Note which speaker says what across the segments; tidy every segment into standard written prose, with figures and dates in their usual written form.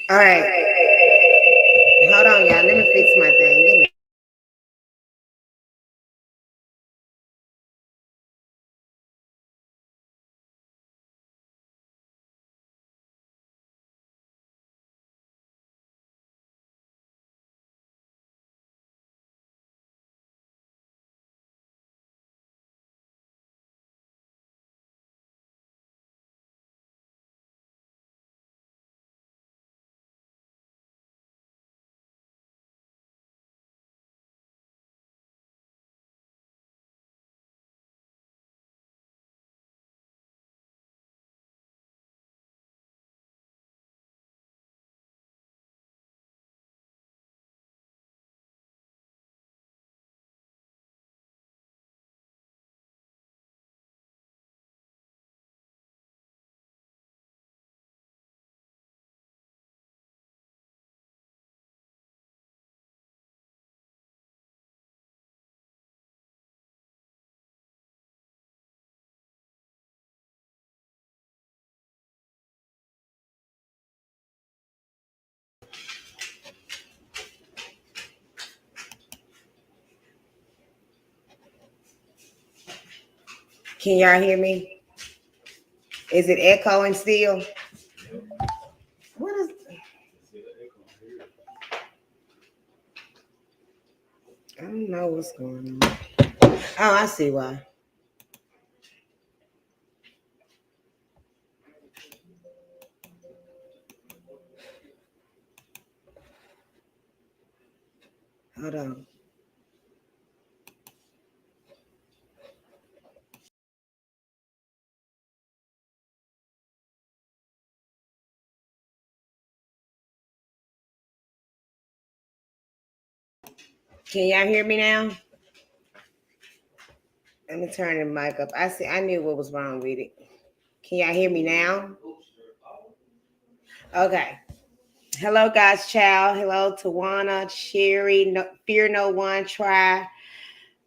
Speaker 1: All right. Hold on, y'all. Let me fix my thing. Give me. Can y'all hear me? Is it echoing still? What is? I don't know what's going on. Oh, I see why. Hold on. Can y'all hear me now? Let me turn the mic up. I see. I knew what was wrong with it. Can y'all hear me now? Okay. Hello, God's child. Hello, Tawana, Sherry, no, Fear No One, Try,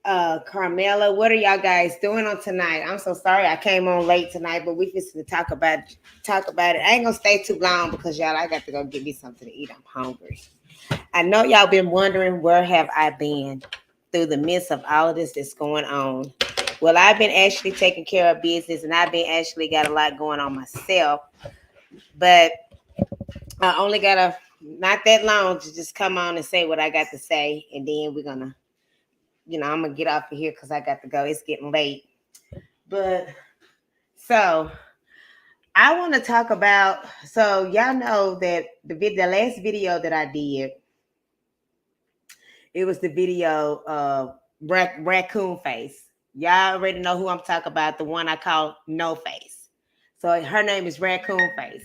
Speaker 1: Carmela. What are y'all guys doing on tonight? I'm so sorry I came on late tonight, but we just to talk about it. I ain't gonna stay too long because y'all, I got to go get me something to eat. I'm hungry. I know y'all been wondering where have I been through the midst of all of this that's going on. Well, I've been actually taking care of business, and I've been actually got a lot going on myself, but I only got a not that long to just come on and say what I got to say, and then we're gonna, I'm gonna get off of here because I got to go. It's getting late. But so I want to talk about. So y'all know that the last video that I did, it was the video of raccoon face. Y'all already know who I'm talking about. The one I call No Face. So her name is Raccoon Face.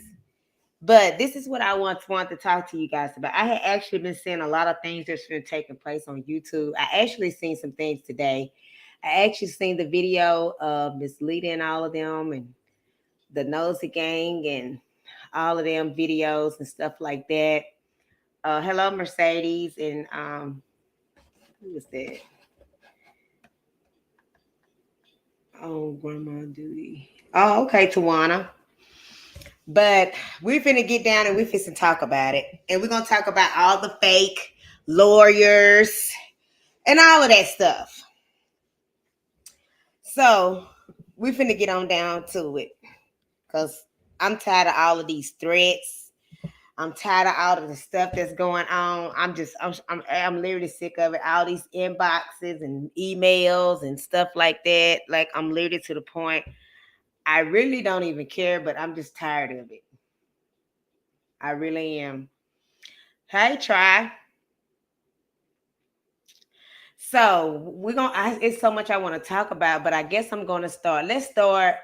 Speaker 1: But this is what I want to talk to you guys about. I had actually been seeing a lot of things that's been taking place on YouTube. I actually seen some things today. I actually seen the video of Miss Lita and all of them and the Nosy Gang and all of them videos and stuff like that. Hello, Mercedes, and who was that? Oh, Grandma Duty. Oh, okay, Tawana. But we're finna get down and we finna talk about it. And we're gonna talk about all the fake lawyers and all of that stuff. So we finna get on down to it. Cause I'm tired of all of these threats. I'm tired of all of the stuff that's going on. I'm literally sick of it. All these inboxes and emails and stuff like that. Like I'm literally to the point. I really don't even care, but I'm just tired of it. I really am. Hey, try. So it's so much I want to talk about, but I guess I'm gonna start. Let's start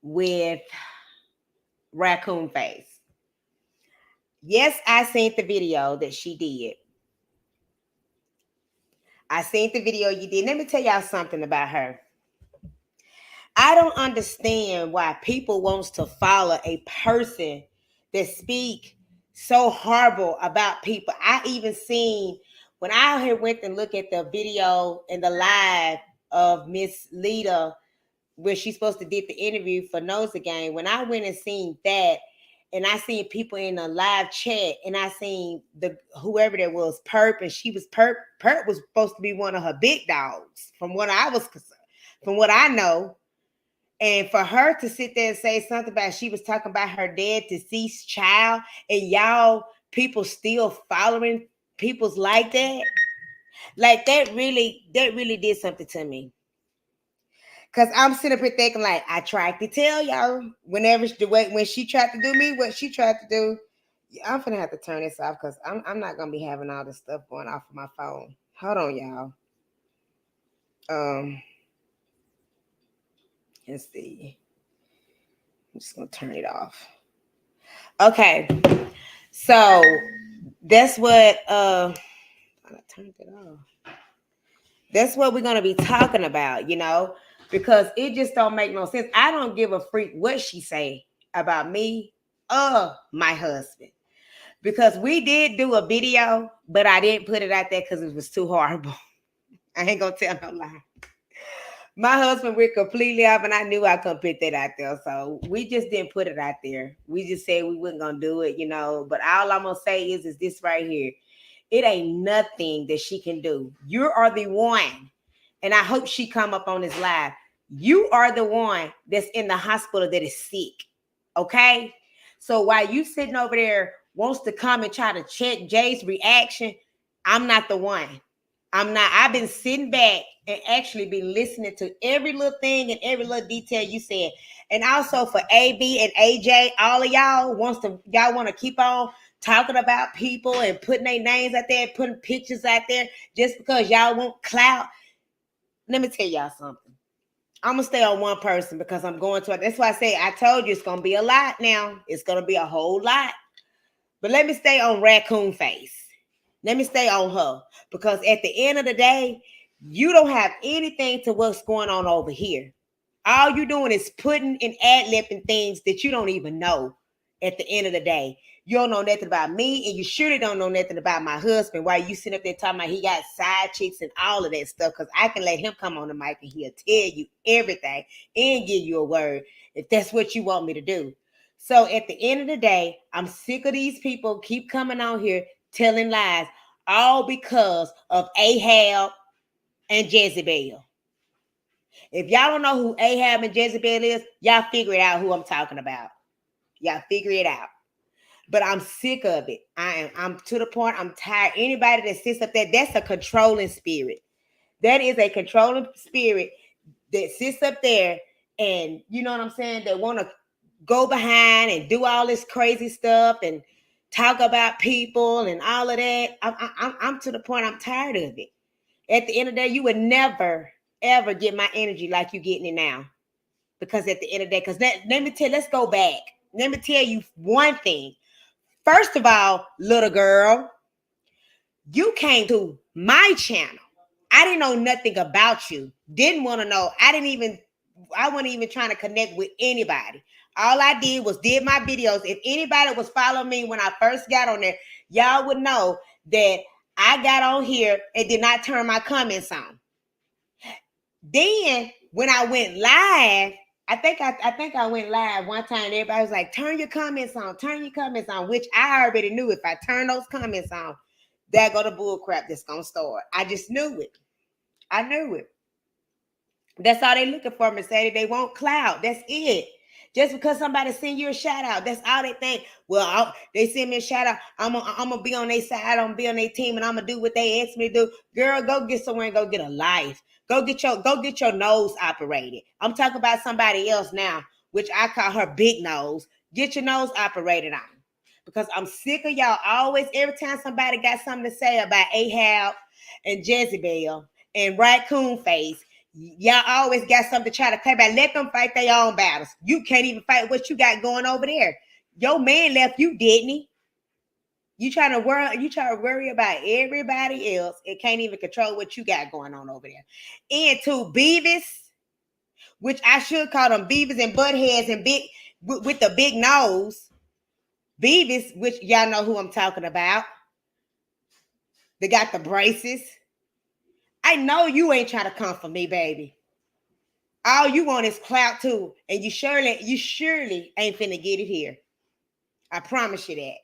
Speaker 1: with Raccoon Face. Yes, I seen the video that she did. I seen the video you did. Let me tell y'all something about her. I don't understand why people wants to follow a person that speak so horrible about people. I even seen when I had went and look at the video and the live of Miss Lita where she's supposed to did the interview for Nose Game. When I went and seen that, and I seen people in a live chat, and I seen the whoever that was Perp, and she was Perp was supposed to be one of her big dogs, from what I was concerned, from what I know. And for her to sit there and say something about she was talking about her dead deceased child, and y'all people still following people's like that, like that really did something to me. Cause I'm sitting up here thinking, like, I tried to tell y'all whenever when she tried to do me what she tried to do. I'm gonna have to turn this off because I'm not gonna be having all this stuff going off of my phone. Hold on, y'all. Um, let's see. I'm just gonna turn it off. Okay, so that's what I turned it off. That's what we're gonna be talking about, because it just don't make no sense. I don't give a freak what she say about me or my husband. Because we did do a video, but I didn't put it out there because it was too horrible. I ain't gonna tell no lie. My husband went completely off, and I knew I couldn't put that out there. So we just didn't put it out there. We just said we wasn't gonna do it, But all I'm gonna say is this right here. It ain't nothing that she can do. You are the one, and I hope she come up on this live. You are the one that's in the hospital that is sick. Okay? So while you sitting over there wants to come and try to check Jay's reaction, I'm not the one. I'm not. I've been sitting back and actually been listening to every little thing and every little detail you said. And also for AB and AJ, all of y'all want to keep on talking about people and putting their names out there, putting pictures out there just because y'all want clout. Let me tell y'all something. I'm gonna stay on one person because I'm going to it. That's why I say I told you it's gonna be a lot now. It's gonna be a whole lot. But let me stay on Raccoon Face. Let me stay on her. Because at the end of the day, you don't have anything to what's going on over here. All you doing is putting and ad-libbing things that you don't even know at the end of the day. You don't know nothing about me, and you surely don't know nothing about my husband. Why you sitting up there talking about he got side chicks and all of that stuff? Because I can let him come on the mic and he'll tell you everything and give you a word if that's what you want me to do. So at the end of the day, I'm sick of these people keep coming on here telling lies, all because of Ahab and Jezebel. If y'all don't know who Ahab and Jezebel is, y'all figure it out who I'm talking about. Y'all figure it out. But I'm sick of it. I'm to the point. I'm tired. Anybody that sits up there, that's a controlling spirit. That is a controlling spirit that sits up there, and you know what I'm saying, that want to go behind and do all this crazy stuff and talk about people and all of that. I'm to the point. I'm tired of it. At the end of the day, you would never ever get my energy like you getting it now. Because at the end of the day, because let's go back. Let me tell you one thing. First of all, little girl, you came to my channel. I didn't know nothing about you. Didn't want to know. I wasn't even trying to connect with anybody. All I did was did my videos. If anybody was following me when I first got on there, y'all would know that I got on here and did not turn my comments on. Then when I went live, I went live one time. And everybody was like, turn your comments on, which I already knew if I turn those comments on, there go the bull crap that's gonna start. I just knew it. I knew it. That's all they looking for, Mercedes. They want clout. That's it. Just because somebody send you a shout out, that's all they think. Well, they send me a shout out. I'm gonna be on their side. I'm gonna be on their team, and I'm gonna do what they ask me to do. Girl, go get somewhere and go get a life. Go get your nose operated. I'm talking about somebody else now, which I call her big nose. Get your nose operated on. Because I'm sick of y'all always, every time somebody got something to say about Ahab and Jezebel and Raccoon Face, y'all always got something to try to play about. Let them fight their own battles. You can't even fight what you got going over there. Your man left you, didn't he? You trying to worry about everybody else and can't even control what you got going on over there. And to Beavis, which I should call them Beavis and Buttheads and big with the big nose. Beavis, which y'all know who I'm talking about. They got the braces. I know you ain't trying to come for me, baby. All you want is clout too, and you surely ain't finna get it here. I promise you that.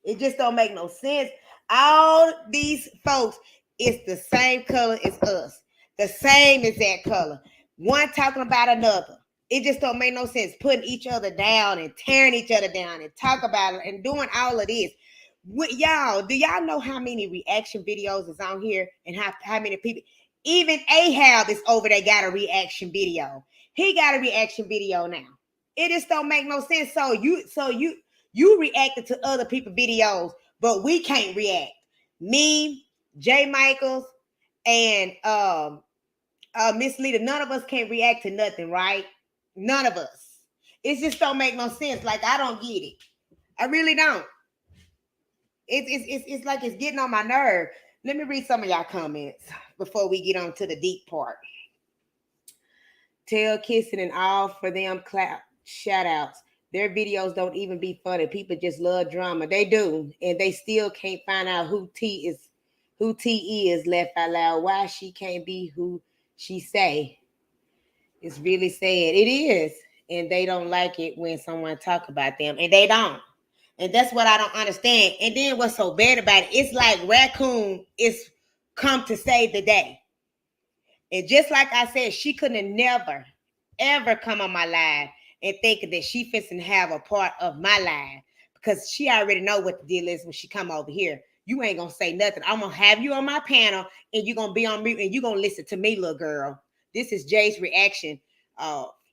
Speaker 1: It just don't make no sense. All these folks is the same color as us. The same exact color. One talking about another. It just don't make no sense putting each other down and tearing each other down and talk about it and doing all of this. Y'all, do y'all know how many reaction videos is on here and how many people? Even Ahab is over there got a reaction video. He got a reaction video now. It just don't make no sense. So you reacted to other people's videos, but we can't react. Me, Jay Michaels, and Miss Lita, none of us can react to nothing, right? None of us. It just don't make no sense. Like, I don't get it. I really don't. It's like it's getting on my nerve. Let me read some of y'all comments before we get on to the deep part. Tell kissing and all for them clap shout outs. Their videos don't even be funny. People just love drama. They do. And they still can't find out who T is left out loud. Why she can't be who she say. It's really sad. It is. And they don't like it when someone talk about them. And they don't. And that's what I don't understand. And then what's so bad about it, it's like Raccoon is come to save the day. And just like I said, she couldn't have never, ever come on my live and think that she fits and have a part of my live. Because she already know what the deal is when she come over here. You ain't going to say nothing. I'm going to have you on my panel and you're going to be on mute and you're going to listen to me, little girl. This is Jay's reaction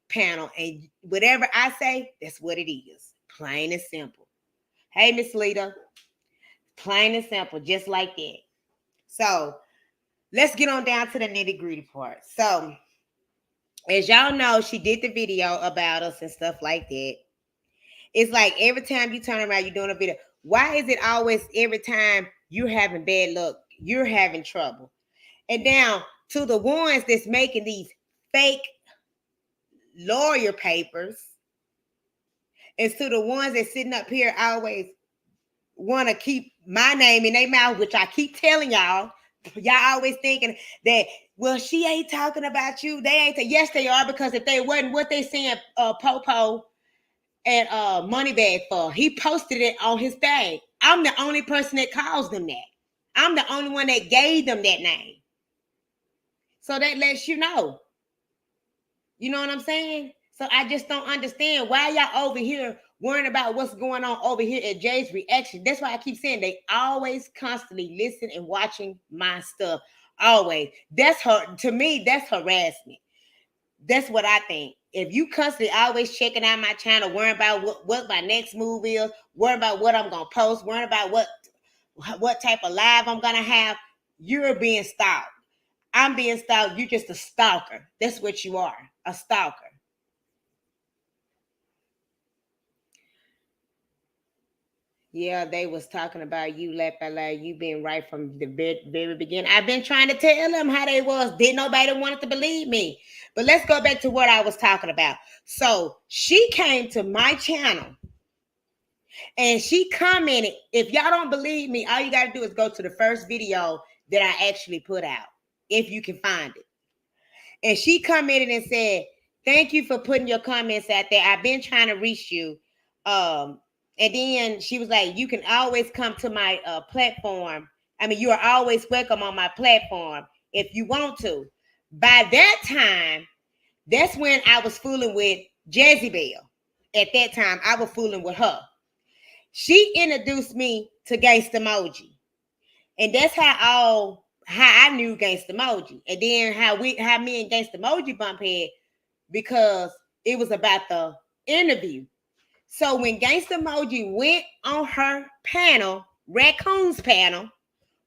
Speaker 1: panel. And whatever I say, that's what it is. Plain and simple. Hey, Miss Lita. Plain and simple, just like that. So, let's get on down to the nitty-gritty part. So, as y'all know, she did the video about us and stuff like that. It's like every time you turn around, you're doing a video. Why is it always every time you're having bad luck, you're having trouble? And now, to the ones that's making these fake lawyer papers, and to the ones that's sitting up here always want to keep my name in their mouth, which I keep telling y'all always thinking that, well, she ain't talking about you. They ain't. Yes, they are, because if they wasn't, what they saying Popo and Moneybag for? He posted it on his thing. I'm the only person that calls them that. I'm the only one that gave them that name. So that lets you know. You know what I'm saying? So I just don't understand why y'all over here worrying about what's going on over here at Jay's reaction. That's why I keep saying they always constantly listen and watching my stuff. Always. That's her. To me, that's harassment. That's what I think. If you constantly always checking out my channel, worrying about what my next move is, worrying about what I'm going to post, worrying about what type of live I'm going to have, you're being stalked. I'm being stalked. You're just a stalker. That's what you are, a stalker. Yeah, they was talking about you, laugh out loud. You been right from the very beginning. I've been trying to tell them how they was. Didn't nobody wanted to believe me. But let's go back to what I was talking about. So she came to my channel and she commented. If y'all don't believe me, all you got to do is go to the first video that I actually put out, if you can find it. And she commented and said, thank you for putting your comments out there. I've been trying to reach you. And then she was like, you can always come to my platform. I mean, you are always welcome on my platform if you want to. By that time, that's when I was fooling with Jezebel. At that time, I was fooling with her. She introduced me to Gangsta Emoji. And that's how I knew Gangsta Emoji. And then how me and Gangsta Emoji bump head, because it was about the interview. So when Gangsta Emoji went on her panel, Raccoon's panel,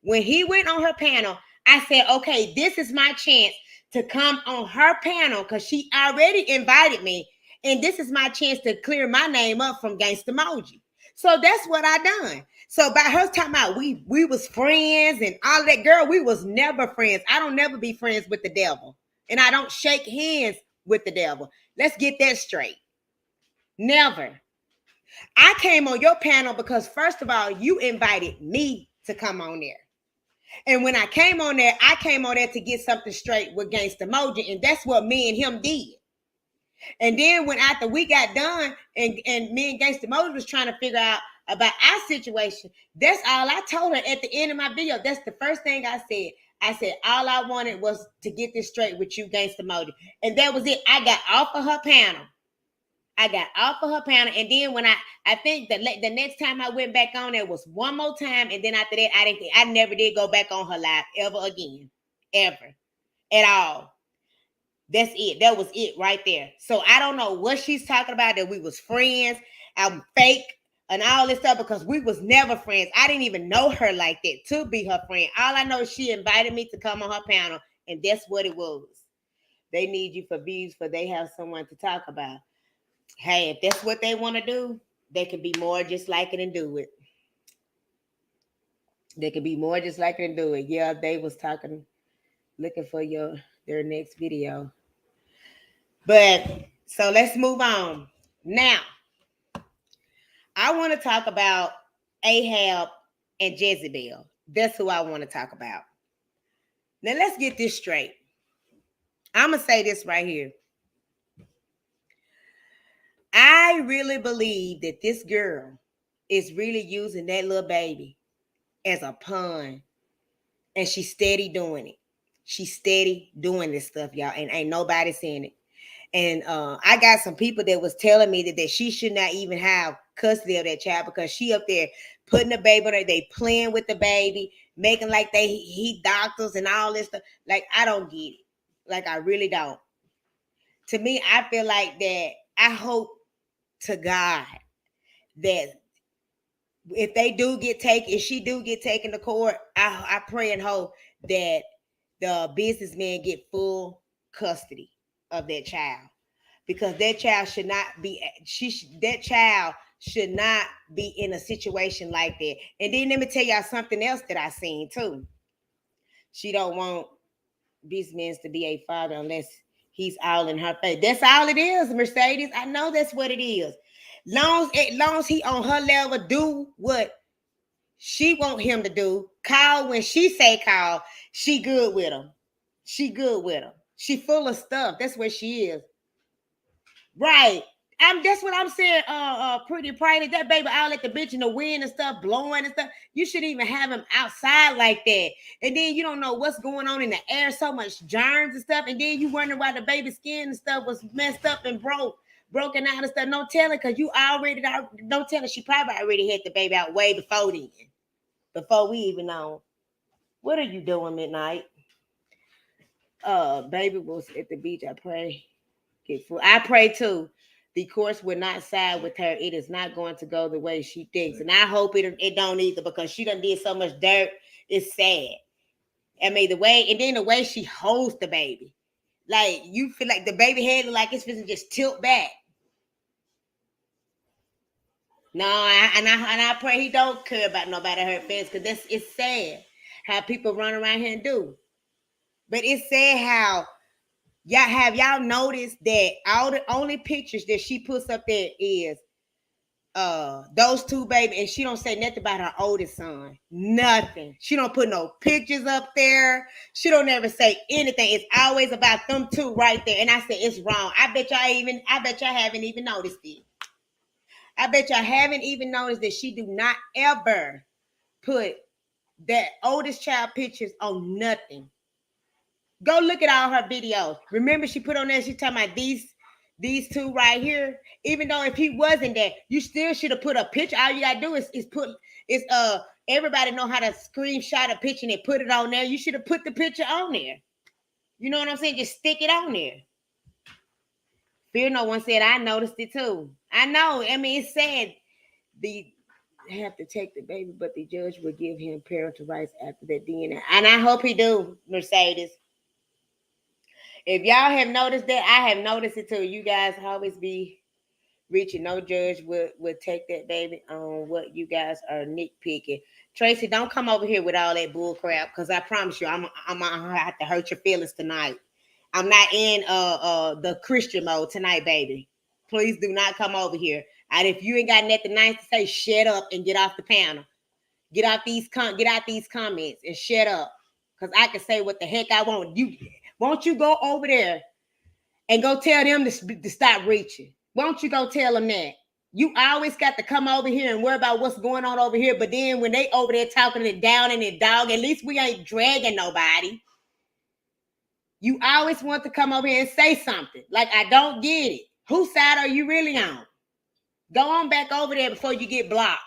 Speaker 1: when he went on her panel, I said, okay, this is my chance to come on her panel because she already invited me. And this is my chance to clear my name up from Gangsta Emoji. So that's what I done. So by her talking about we was friends and all of that, girl, we was never friends. I don't never be friends with the devil. And I don't shake hands with the devil. Let's get that straight. Never. I came on your panel because, first of all, you invited me to come on there. And when I came on there to get something straight with Gangsta Emoji, and that's what me and him did. And then when after we got done and me and Gangsta Moses was trying to figure out about our situation, that's all I told her at the end of my video. That's the first thing I said. I said, all I wanted was to get this straight with you, Gangsta Moses. And that was it. I got off of her panel. And then when I think the next time I went back on there was one more time, and then after that I never did go back on her live ever again, ever, at all. That's it. That was it right there. So I don't know what she's talking about, that we was friends, I'm fake, and all this stuff, because we was never friends. I didn't even know her like that to be her friend. All I know is she invited me to come on her panel, and that's what it was. They need you for views, for they have someone to talk about. Hey, if that's what they want to do, they can be more just like it and do it. They can be more just like it and do it. Yeah, they was talking, looking for their next video. But so let's move on. Now, I want to talk about Ahab and Jezebel. That's who I want to talk about. Now, let's get this straight. I'm going to say this right here. I really believe that this girl is really using that little baby as a pawn. And she's steady doing it. She's steady doing this stuff, y'all. And ain't nobody saying it. And I got some people that was telling me that she should not even have custody of that child, because she up there putting the baby on her. They playing with the baby, making like he doctors and all this stuff. Like, I don't get it. Like, I really don't. To me, I feel like that. I hope to God that if she do get taken to court, I pray and hope that the businessman get full custody of that child, because that child should not be in a situation like that. And then let me tell y'all something else that I seen too. She don't want businessmen to be a father unless he's all in her face. That's all it is, Mercedes. I know that's what it is. Long as he on her level, do what she want him to do. Call when she say call. She good with him. She full of stuff. That's what she is. Right. That's what I'm saying. Pretty private. That baby all at the bitch in the wind and stuff, blowing and stuff. You shouldn't even have him outside like that. And then you don't know what's going on in the air, so much germs and stuff. And then you wonder why the baby's skin and stuff was messed up and broken out and stuff. No telling, because you already don't tell her. She probably already had the baby out way before then. Before we even know. What are you doing, Midnight? Baby was at the beach. I pray. I pray too. The courts will not side with her. It is not going to go the way she thinks. And I hope it don't either, because she done did so much dirt. It's sad. I mean, the way she holds the baby. Like, you feel like the baby head like it's supposed to just tilt back. No, I pray he don't care about nobody her face, because it's sad how people run around here and do. But it's sad how y'all noticed that all the only pictures that she puts up there is those two babies, and she don't say nothing about her oldest son. Nothing. She don't put no pictures up there. She don't ever say anything. It's always about them two right there. And I said it's wrong. I bet y'all haven't even noticed it. I bet y'all haven't even noticed that she do not ever put that oldest child pictures on nothing. Go look at all her videos. Remember, she put on there, she talking about these two right here. Even though if he wasn't there, you still should have put a picture. All you gotta do is everybody know how to screenshot a picture and put it on there. You should have put the picture on there. You know what I'm saying? Just stick it on there. Fear No One said, I noticed it too. I know. I mean, it's sad. They have to take the baby, but the judge will give him parental rights after that DNA. And I hope he do, Mercedes. If y'all have noticed that, I have noticed it too. You guys always be reaching. No judge would take that baby on what you guys are nitpicking. Tracy, don't come over here with all that bull crap, because I promise you, I'm gonna have to hurt your feelings tonight. I'm not in the Christian mode tonight, baby. Please do not come over here. And if you ain't got nothing nice to say, shut up and get off the panel. Get out these comments and shut up, because I can say what the heck I want. Won't you go over there and go tell them to stop reaching. Why don't you go tell them that? You always got to come over here and worry about what's going on over here. But then when they over there talking it down and it dog, at least we ain't dragging nobody. You always want to come over here and say something. Like, I don't get it. Whose side are you really on? Go on back over there before you get blocked.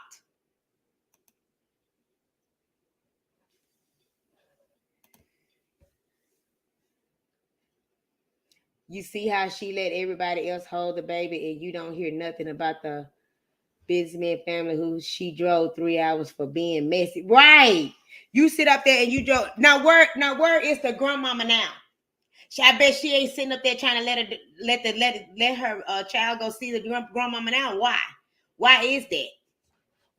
Speaker 1: You see how she let everybody else hold the baby and you don't hear nothing about the businessman family who she drove 3 hours for being messy. Right. You sit up there and you drove. Where is the grandmama now? I bet she ain't sitting up there trying to let her child go see the grandmama now. Why? Why is that?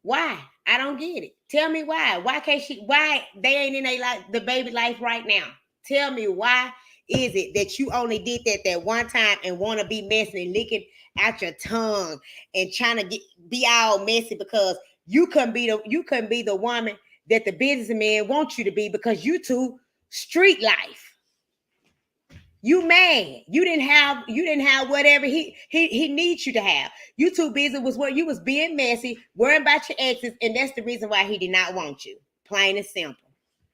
Speaker 1: Why? I don't get it. Tell me why. Why can't she? Why they ain't in the baby life right now? Tell me why is it that you only did that one time and want to be messy and licking out your tongue and trying to be all messy because you couldn't be the woman that the businessman wants you to be because you too street life. You mad. You didn't have whatever he needs you to have. You too busy was where you was being messy, worrying about your exes, and that's the reason why he did not want you. Plain and simple.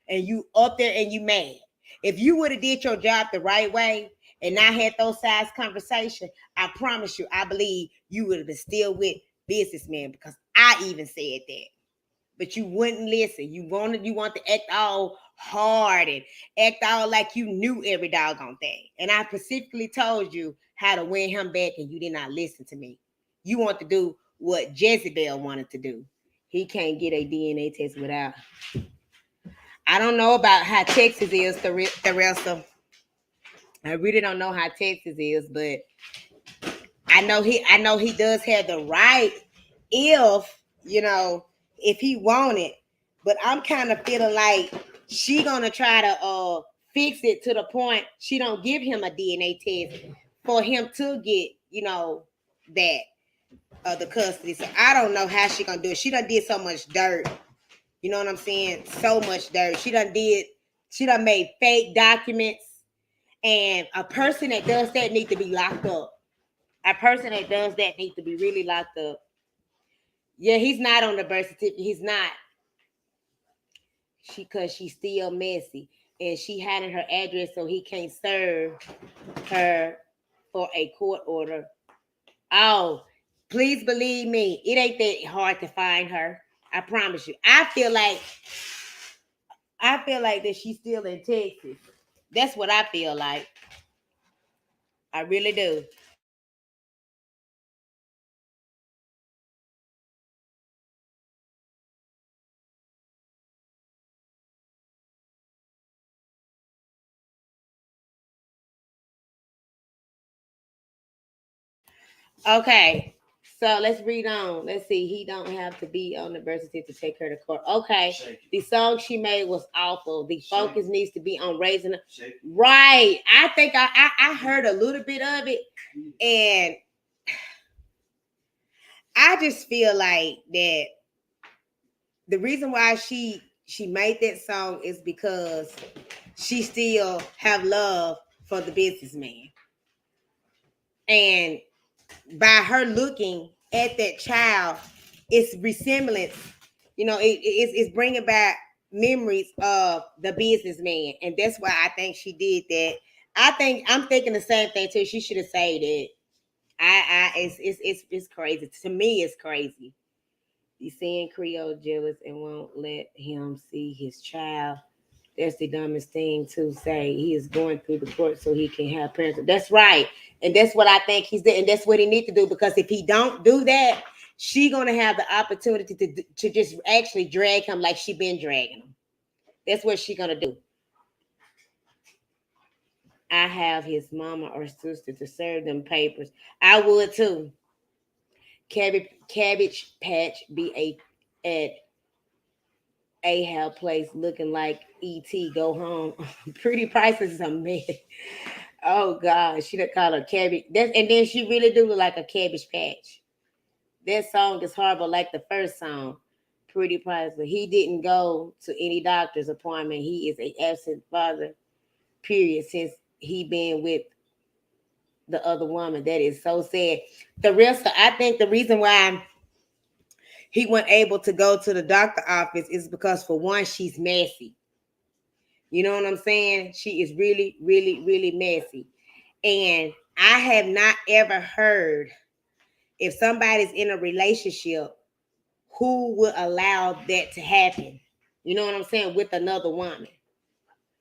Speaker 1: And you up there and you mad. If you would have did your job the right way and not had those size conversation, I promise you, I believe you would have been still with businessman because I even said that. But you wouldn't listen. You want to act all hard and act all like you knew every doggone thing. And I specifically told you how to win him back, and you did not listen to me. You want to do what Jezebel wanted to do. He can't get a DNA test without. I don't know about how Texas is, the rest of. I really don't know how Texas is, but I know he does have the right if he want it. But I'm kind of feeling like she gonna try to fix it to the point she don't give him a DNA test for him to get that the custody. So I don't know how she gonna do it. She done did so much dirt. You know what I'm saying? So much dirt. She done made fake documents. And a person that does that needs to be locked up. A person that does that needs to be really locked up. Yeah, he's not on the birth certificate. He's not. Because she's still messy. And she hiding her address so he can't serve her for a court order. Oh, please believe me. It ain't that hard to find her. I promise you. I feel like that she's still in Texas. That's what I feel like. I really do. Okay. So let's read on. Let's see. He don't have to be on the birth certificate to take her to court. Okay. The song she made was awful. The focus needs to be on raising her. Right. I think I heard a little bit of it. And I just feel like that the reason why she made that song is because she still have love for the businessman. And by her looking at that child, it's resemblance. It's bringing back memories of the businessman, and that's why I think she did that. I'm thinking the same thing too. She should have said it. It's crazy to me. It's crazy. He's seeing Creole jealous and won't let him see his child. That's the dumbest thing to say. He is going through the court so he can have parents. That's right. And that's what I think he's doing. And that's what he needs to do. Because if he don't do that, she gonna have the opportunity to just actually drag him like she been dragging him. That's what she gonna do. I have his mama or sister to serve them papers. I would too. Cabbage Patch be at Ahab place looking like E.T. Go home. Pretty prices is a mess. Oh God, she done call her cabbage. And then she really do look like a cabbage patch. That song is horrible, like the first song. Pretty priceless. He didn't go to any doctor's appointment. He is a absent father. Period. Since he been with the other woman. That is so sad. I think the reason why he wasn't able to go to the doctor office is because, for one, she's messy. You know what I'm saying? She is really, really, really messy. And I have not ever heard, if somebody's in a relationship, who would allow that to happen. You know what I'm saying? With another woman.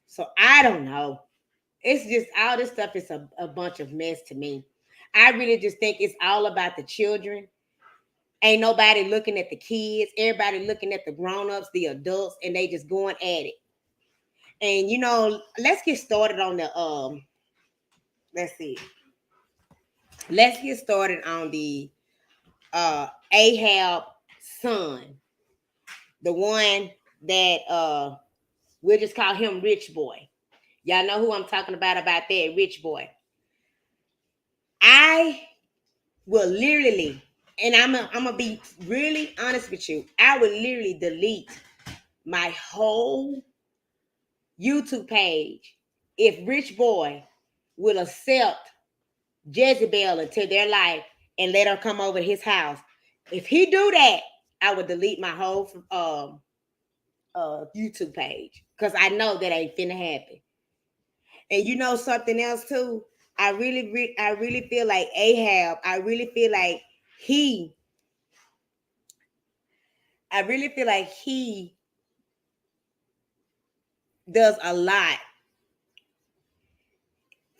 Speaker 1: So I don't know. It's just all this stuff is a bunch of mess to me. I really just think it's all about the children. Ain't nobody looking at the kids. Everybody looking at the grown-ups, the adults, and they just going at it. And let's get started on the let's see. Let's get started on the Ahab son. The one that we'll just call him Rich Boy. Y'all know who I'm talking about that Rich Boy. I will literally, and I'm gonna be really honest with you, I would literally delete my whole YouTube page if Rich Boy would accept Jezebel into their life and let her come over to his house. If he do that, I would delete my whole YouTube page, because I know that ain't finna happen. And you know something else too? I really feel like Ahab. He. I really feel like he does a lot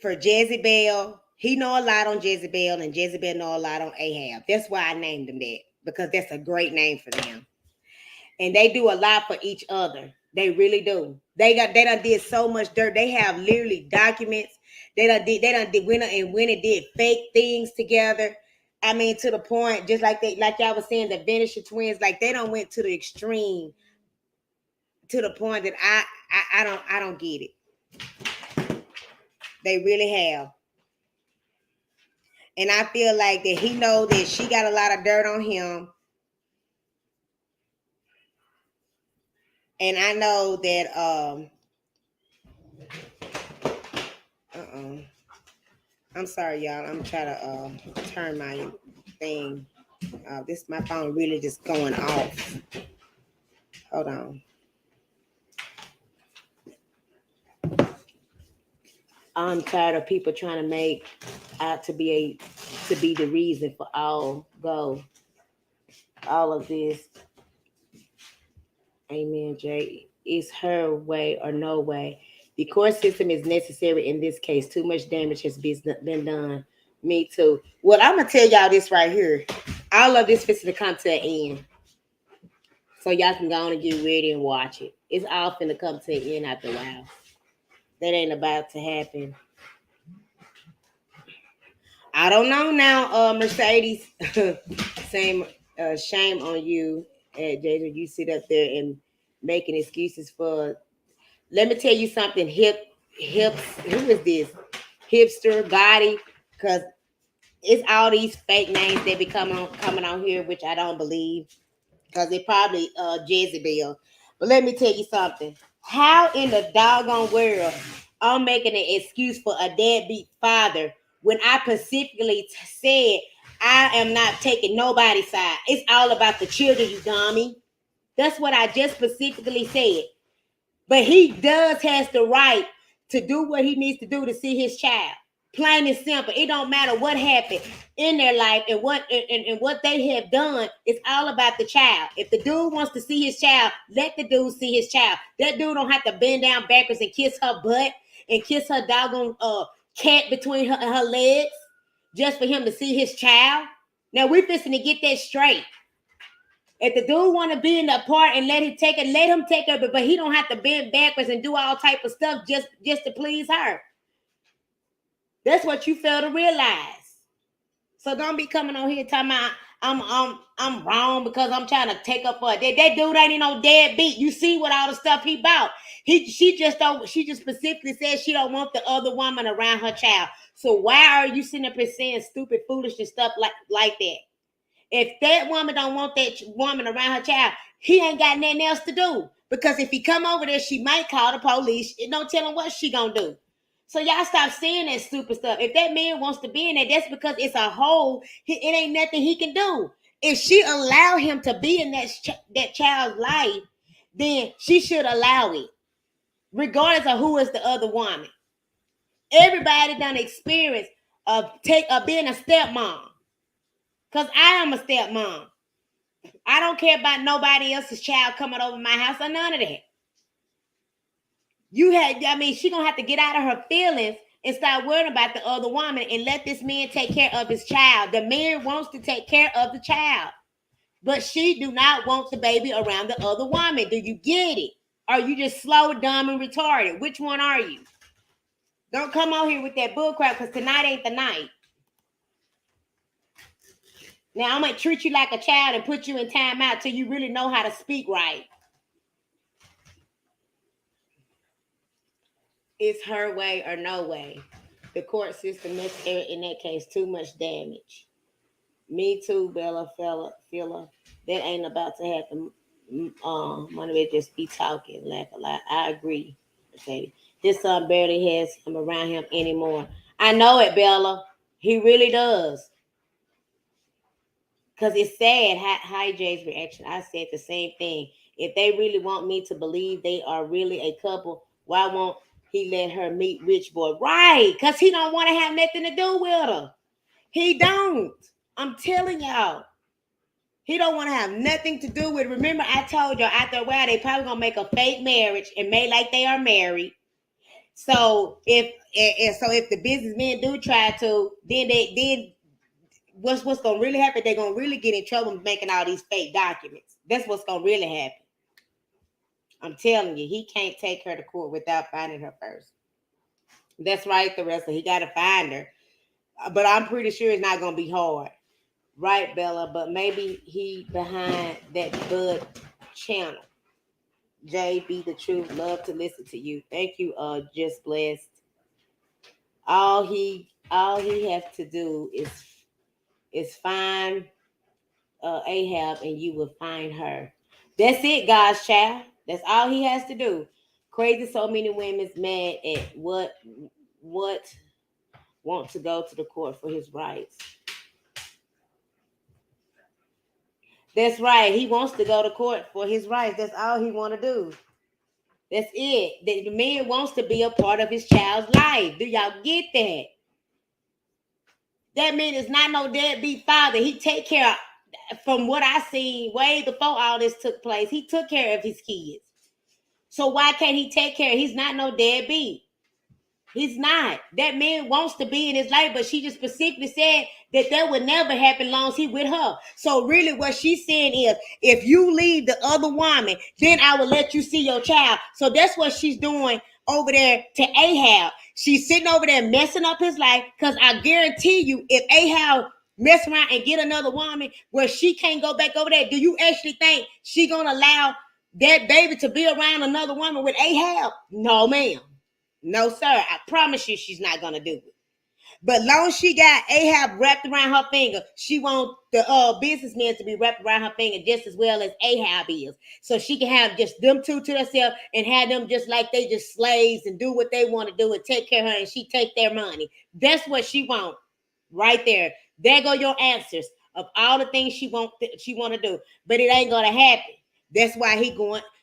Speaker 1: for Jezebel. He know a lot on Jezebel, and Jezebel know a lot on Ahab. That's why I named him that, because that's a great name for them. And they do a lot for each other. They really do. They done did so much dirt. They have literally documents. They done did winner and winner did fake things together. I mean, to the point, just like y'all was saying, the Venetia twins, like they don't went to the extreme, to the point that I don't get it. They really have. And I feel like that he know that she got a lot of dirt on him. And I know that I'm sorry, y'all. I'm trying to turn my thing. My phone really just going off. Hold on. I'm tired of people trying to make out to be the reason for all of this. Amen, Jay. It's her way or no way. The court system is necessary in this case. Too much damage has been done. Me too. Well, I'm gonna tell y'all this right here. All of this fits to come to an end, so y'all can go on and get ready and watch it. It's all finna come to an end after a while. That ain't about to happen. I don't know now, Mercedes. Shame on you, Jason. You sit up there and making excuses for. Let me tell you something. Hips. Who is this? Hipster body, because it's all these fake names that be coming on here, which I don't believe, because they probably Jezebel. But let me tell you something. How in the doggone world I'm making an excuse for a deadbeat father when I specifically said I am not taking nobody's side? It's all about the children, you dummy. That's what I just specifically said. But he has the right to do what he needs to do to see his child. Plain and simple. It don't matter what happened in their life and what they have done. It's all about the child. If the dude wants to see his child, let the dude see his child. That dude don't have to bend down backwards and kiss her butt and kiss her doggone cat between her legs just for him to see his child. Now we fixing to get that straight. If the dude want to be in the part and let him take her, but he don't have to bend backwards and do all type of stuff just to please her. That's what you fail to realize. So don't be coming on here talking about I'm wrong because I'm trying to take up for it. That dude ain't no deadbeat. You see what all the stuff he bought. She just specifically said she don't want the other woman around her child. So why are you sitting up here saying stupid, foolish and stuff like that? If that woman don't want that woman around her child, he ain't got nothing else to do. Because if he come over there, she might call the police. It don't tell him what she gonna do. So y'all stop saying that stupid stuff. If that man wants to be in it, that's because it's a hole. It ain't nothing he can do. If she allow him to be in that child's life, then she should allow it, regardless of who is the other woman. Everybody done experience of being a stepmom. Cause I am a stepmom. I don't care about nobody else's child coming over my house or none of that. She gonna have to get out of her feelings and start worrying about the other woman and let this man take care of his child. The man wants to take care of the child, but she do not want the baby around the other woman. Do you get it? Or you just slow, dumb, and retarded? Which one are you? Don't come on here with that bullcrap, because tonight ain't the night. Now I'm gonna treat you like a child and put you in timeout till you really know how to speak right. It's her way or no way. The court system makes, in that case, too much damage. Me too, Bella, fella. That ain't about to happen. Money just be talking, laugh a lot. I agree, Mercedes. This son barely has him around him anymore. I know it, Bella. He really does. Because it's sad. Hi, Jay's reaction. I said the same thing. If they really want me to believe they are really a couple, why won't he let her meet Rich Boy? Right, because he don't want to have nothing to do with her. He don't. I'm telling y'all. He don't want to have nothing to do with it. Remember, I told y'all after a while they probably gonna make a fake marriage and make like they are married. So if the businessmen do try to, then what's gonna really happen? They're gonna really get in trouble making all these fake documents. That's what's gonna really happen. I'm telling you, he can't take her to court without finding her first. That's right, the rest of he gotta find her. But I'm pretty sure it's not gonna be hard. Right, Bella, but maybe he behind that Bud channel. Jay, be the truth. Love to listen to you. Thank you, just blessed. All he has to do is find Ahab and you will find her. That's it, God's child. That's all he has to do. Crazy so many women's mad at what want to go to the court for his rights. That's right. He wants to go to court for his rights. That's all he want to do. That's it. The man wants to be a part of his child's life. Do y'all get that? That man is not no deadbeat father. He take care of, from what I seen way before all this took place, he took care of his kids. So why can't he take care? He's not no deadbeat. He's not. That man wants to be in his life, but she just specifically said that would never happen long as he with her. So really what she's saying is, if you leave the other woman, then I will let you see your child. So that's what she's doing over there to Ahab. She's sitting over there messing up his life, because I guarantee you, if Ahab mess around and get another woman where she can't go back over there, do you actually think she gonna allow that baby to be around another woman with Ahab? No, ma'am. No, sir. I promise you she's not gonna do it. But long as she got Ahab wrapped around her finger, she wants the businessman to be wrapped around her finger just as well as Ahab is. So she can have just them two to herself and have them just like they just slaves and do what they want to do and take care of her, and she take their money. That's what she wants right there. There go your answers of all the things she want to do. But it ain't gonna happen. That's why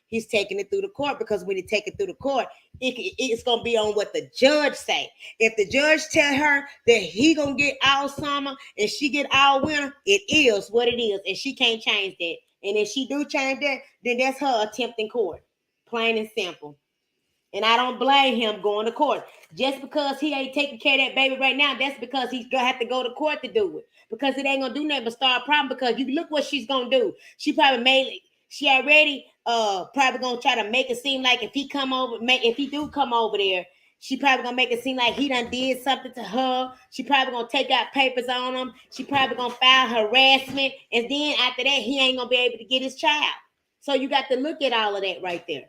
Speaker 1: he's taking it through the court, because when he take it through the court, it's gonna be on what the judge say. If the judge tell her that he gonna get all summer and she get all winter, it is what it is, and she can't change that. And if she do change that, then that's her attempt in court, plain and simple. And I don't blame him going to court. Just because he ain't taking care of that baby right now, that's because he's gonna have to go to court to do it. Because it ain't gonna do nothing but start a problem. Because you look what she's gonna do. She already probably gonna try to make it seem like if he do come over there, she probably gonna make it seem like he done did something to her. She probably gonna take out papers on him. She probably gonna file harassment. And then after that, he ain't gonna be able to get his child. So you got to look at all of that right there.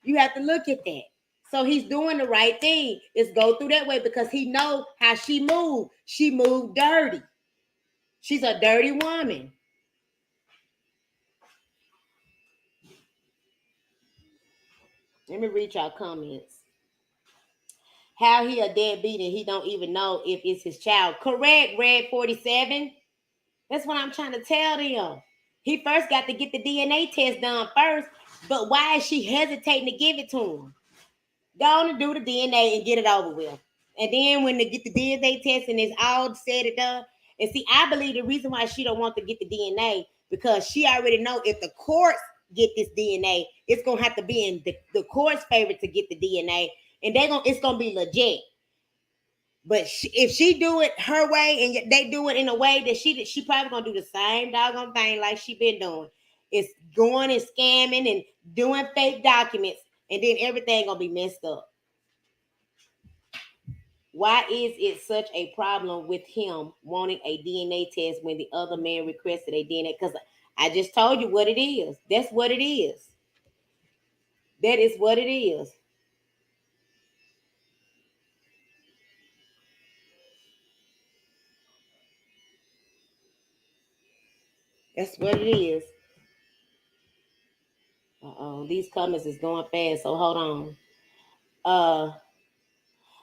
Speaker 1: You have to look at that. So he's doing the right thing. Is go through that way, because he know how she moved. She moved dirty. She's a dirty woman. Let me read y'all comments. How he a deadbeat and he don't even know if it's his child. Correct, Red 47. That's what I'm trying to tell them. He first got to get the DNA test done first, but why is she hesitating to give it to him? Go on and do the DNA and get it over with. And then when they get the DNA test and it's all said and done, and see, I believe the reason why she don't want to get the DNA because she already know if the courts get this DNA, it's gonna have to be in the court's favor to get the DNA, and it's gonna be legit. But if she do it her way and they do it in a way that she probably gonna do the same doggone thing like she been doing. It's going and scamming and doing fake documents, and then everything gonna be messed up. Why is it such a problem with him wanting a DNA test when the other man requested a DNA? Because I just told you what it is. That's what it is. That is what it is. That's what it is. Uh-oh, these comments is going fast, so hold on. Uh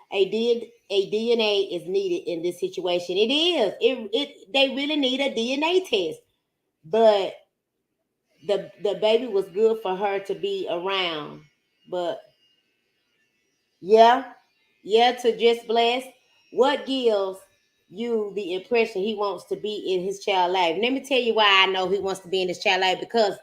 Speaker 1: a DNA is needed in this situation. It is. They really need a DNA test. But the baby was good for her to be around. But yeah, yeah, to just bless. What gives you the impression he wants to be in his child life? Let me tell you why I know he wants to be in his child life, because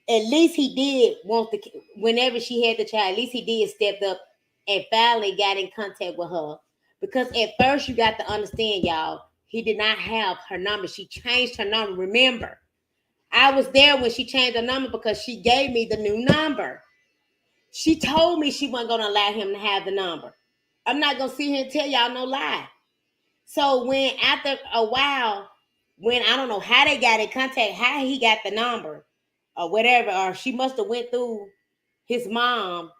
Speaker 1: at least he did want to, whenever she had the child, at least he did step up and finally got in contact with her. Because at first you got to understand, y'all, he did not have her number. She changed her number. Remember, I was there when she changed her number because she gave me the new number. She told me she wasn't gonna allow him to have the number. I'm not gonna sit here and tell y'all no lie. So when after a while, when I don't know how they got in contact, how he got the number or whatever, or she must have went through his mom,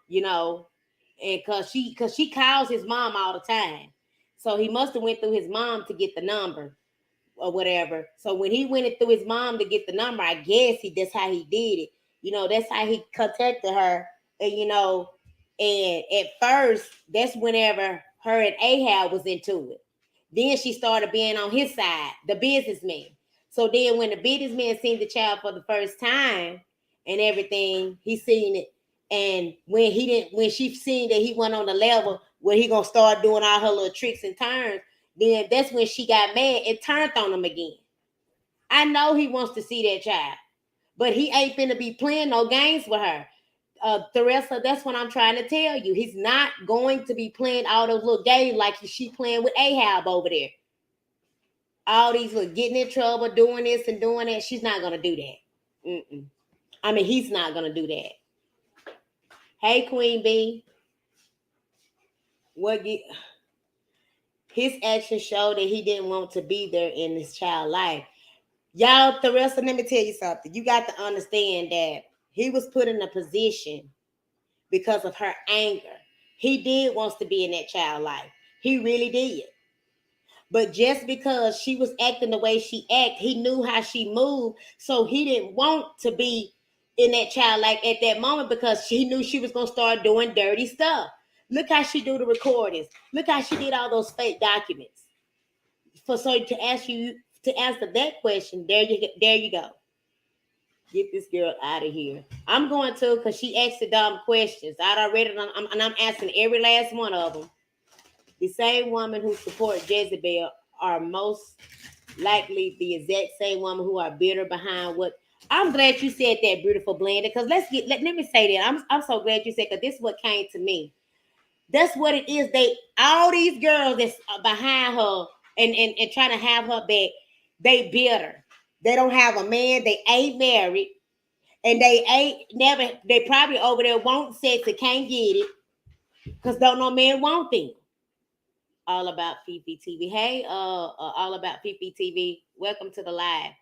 Speaker 1: and cause she calls his mom all the time. So he must have went through his mom to get the number or whatever. So when he went through his mom to get the number, I guess that's how he did it. That's how he contacted her. And at first, that's whenever her and Ahab was into it. Then she started being on his side, the businessman. So then when the businessman seen the child for the first time and everything, he seen it. And when she seen that he went on the level where he gonna start doing all her little tricks and turns, then that's when she got mad and turned on him again. I know he wants to see that child, but he ain't finna be playing no games with her. Theresa, that's what I'm trying to tell you. He's not going to be playing all those little games like she playing with Ahab over there. All these little getting in trouble, doing this and doing that. She's not gonna do that. Mm-mm. I mean, he's not gonna do that. Hey, Queen B, his actions show that he didn't want to be there in his child life. Y'all, Theresa, let me tell you something. You got to understand that he was put in a position because of her anger. He did wants to be in that child life. He really did. But just because she was acting the way she acted, he knew how she moved. So he didn't want to be in that child life at that moment because he knew she was going to start doing dirty stuff. Look how she do the recordings. Look how she did all those fake documents. So to answer that question, there you go. Get this girl out of here. I'm going to, because she asked the dumb questions. I read it, and I'm answering every last one of them. The same woman who support Jezebel are most likely the exact same woman who are bitter behind what. I'm glad you said that, beautiful Blender, because let me say that. I'm so glad you said, because this is what came to me. That's what it is. All these girls that's behind her and trying to have her back, they bitter. They don't have a man. They ain't married. And they probably over there want sex and can't get it because don't no man want them. All About Fifi TV. Hey, All About Fifi TV. Welcome to the live.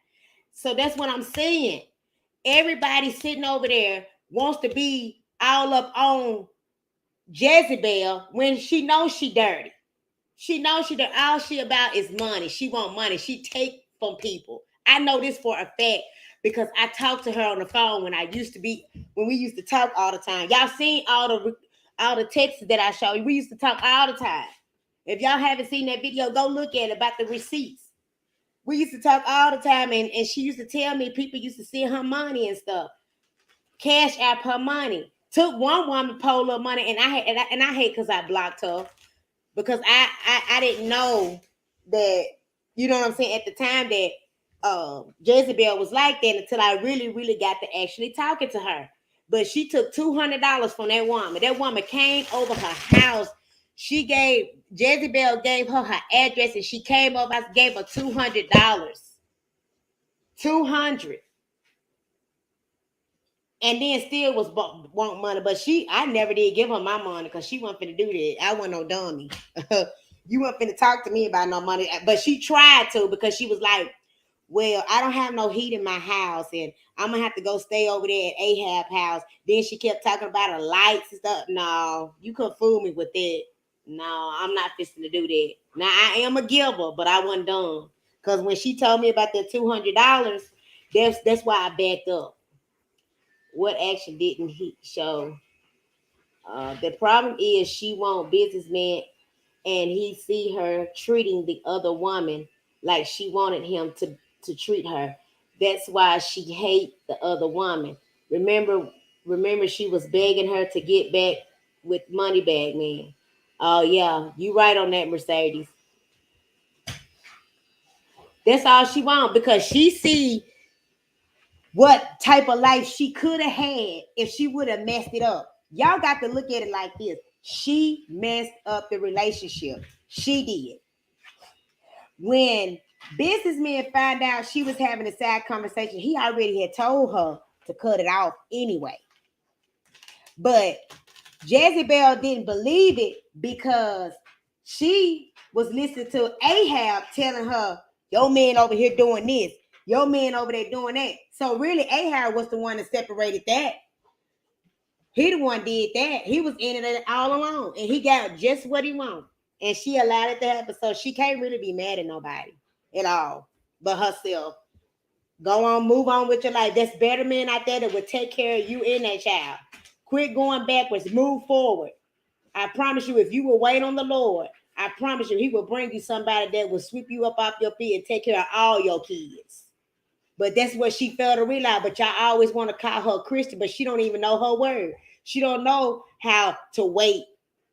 Speaker 1: So that's what I'm saying. Everybody sitting over there wants to be all up on Jezebel when she knows she dirty. She knows all she about is money. She want money. She take from people. I know this for a fact because I talked to her on the phone when we used to talk all the time. Y'all seen all all the texts that I showed you. We used to talk all the time. If y'all haven't seen that video, go look at it about the receipts. We used to talk all the time, and she used to tell me people used to send her money and stuff. Cash app her money. Took one woman pulled her money, and I hate because I blocked her because I didn't know that, you know what I'm saying, at the time that Jezebel was like that until I really got to actually talking to her. But she took $200 from that woman. That woman came over her house. Jezebel gave her address, and she came over. I gave her $200. $200. And then still was want money, but I never did give her my money because she wasn't finna do that. I wasn't no dummy. You weren't finna talk to me about no money, but she tried to because she was like, "Well, I don't have no heat in my house, and I'm gonna have to go stay over there at Ahab house." Then she kept talking about her lights and stuff. No, you couldn't fool me with that. No, I'm not fixing to do that. Now I am a giver, but I wasn't dumb because when she told me about that $200, that's why I backed up. What action didn't he show? The problem is she want businessman, and he see her treating the other woman like she wanted him to treat her. That's why she hate the other woman. Remember, remember she was begging her to get back with money bag man. Oh yeah, you right on that, Mercedes. That's all she want because she see what type of life she could have had if she would have messed it up. Y'all got to look at it like this. She messed up the relationship. She did. When businessman found out she was having a sad conversation, he already had told her to cut it off anyway. But Jezebel didn't believe it because she was listening to Ahab telling her, your man over here doing this, your man over there doing that. So really, Ahab was the one that separated that. He the one did that. He was in it all along, and he got just what he wanted. And she allowed it to happen. So she can't really be mad at nobody at all but herself. Go on, move on with your life. There's better men out there that will take care of you and that child. Quit going backwards. Move forward. I promise you, if you will wait on the Lord, I promise you, he will bring you somebody that will sweep you up off your feet and take care of all your kids. But that's what she failed to realize. But y'all always want to call her a Christian, but she don't even know her word. She don't know how to wait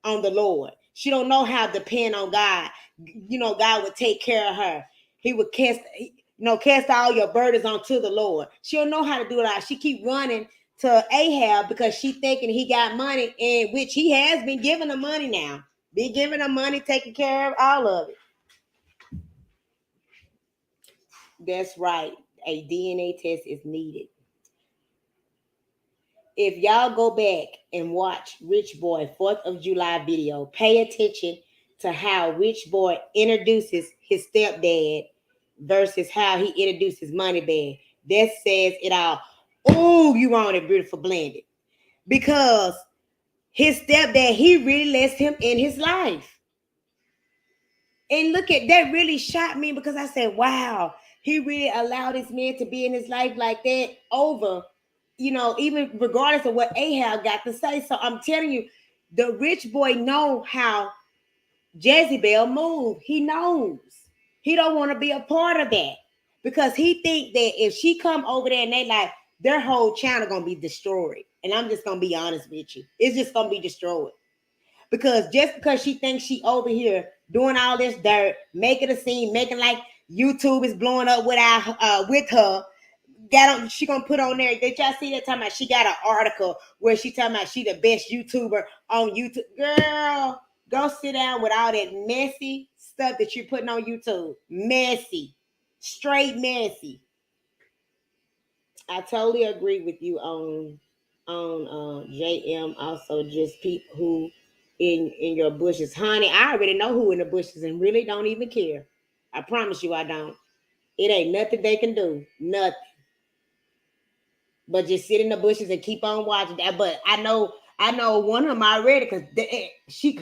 Speaker 1: on the Lord. She don't know how to depend on God. You know, God would take care of her. He would cast all your burdens onto the Lord. She don't know how to do it. She keep running to Ahab because she thinking he got money, in which he has been giving her money now. Been giving her money, taking care of all of it. That's right. A DNA test is needed. If y'all go back and watch Rich Boy 4th of July video, pay attention to how Rich Boy introduces his stepdad versus how he introduces money bag. That says it all. Oh, you want it beautiful blended. Because his stepdad, he really lets him in his life. And look at that, really shocked me because I said, wow, he really allowed this man to be in his life like that over, even regardless of what Ahab got to say. So I'm telling you, the rich boy know how Jezebel move. He knows. He don't want to be a part of that because he think that if she come over there and they like, their whole channel gonna be destroyed. And I'm just gonna be honest with you. It's just gonna be destroyed. Because just because she thinks she over here doing all this dirt, making a scene, making like YouTube is blowing up with her, she gonna put on there. Did y'all see that talking about she got an article where she talking about she the best YouTuber on YouTube? Girl, go sit down with all that messy stuff that you're putting on YouTube. Messy. Straight messy. I totally agree with you on JM. Also, just people who in your bushes, honey. I already know who in the bushes and really don't even care. I promise you, I don't. It ain't nothing they can do. Nothing. But just sit in the bushes and keep on watching that. But I know one of them already because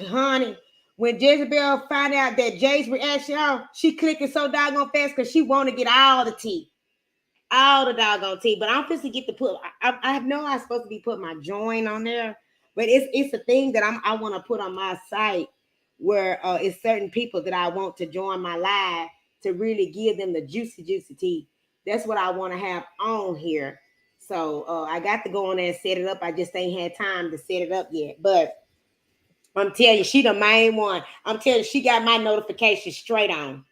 Speaker 1: honey, when Jezebel found out that Jay's reaction, she clicking so doggone fast because she want to get all the tea. All the doggone tea. But I'm supposed to get to put, I know I'm supposed to be putting my joint on there, But it's a thing that I want to put on my site where it's certain people that I want to join my live to really give them the juicy tea. That's what I want to have on here. So I got to go on there and set it up. I just ain't had time to set it up yet. But I'm telling you, she the main one. I'm telling you, she got my notification straight on.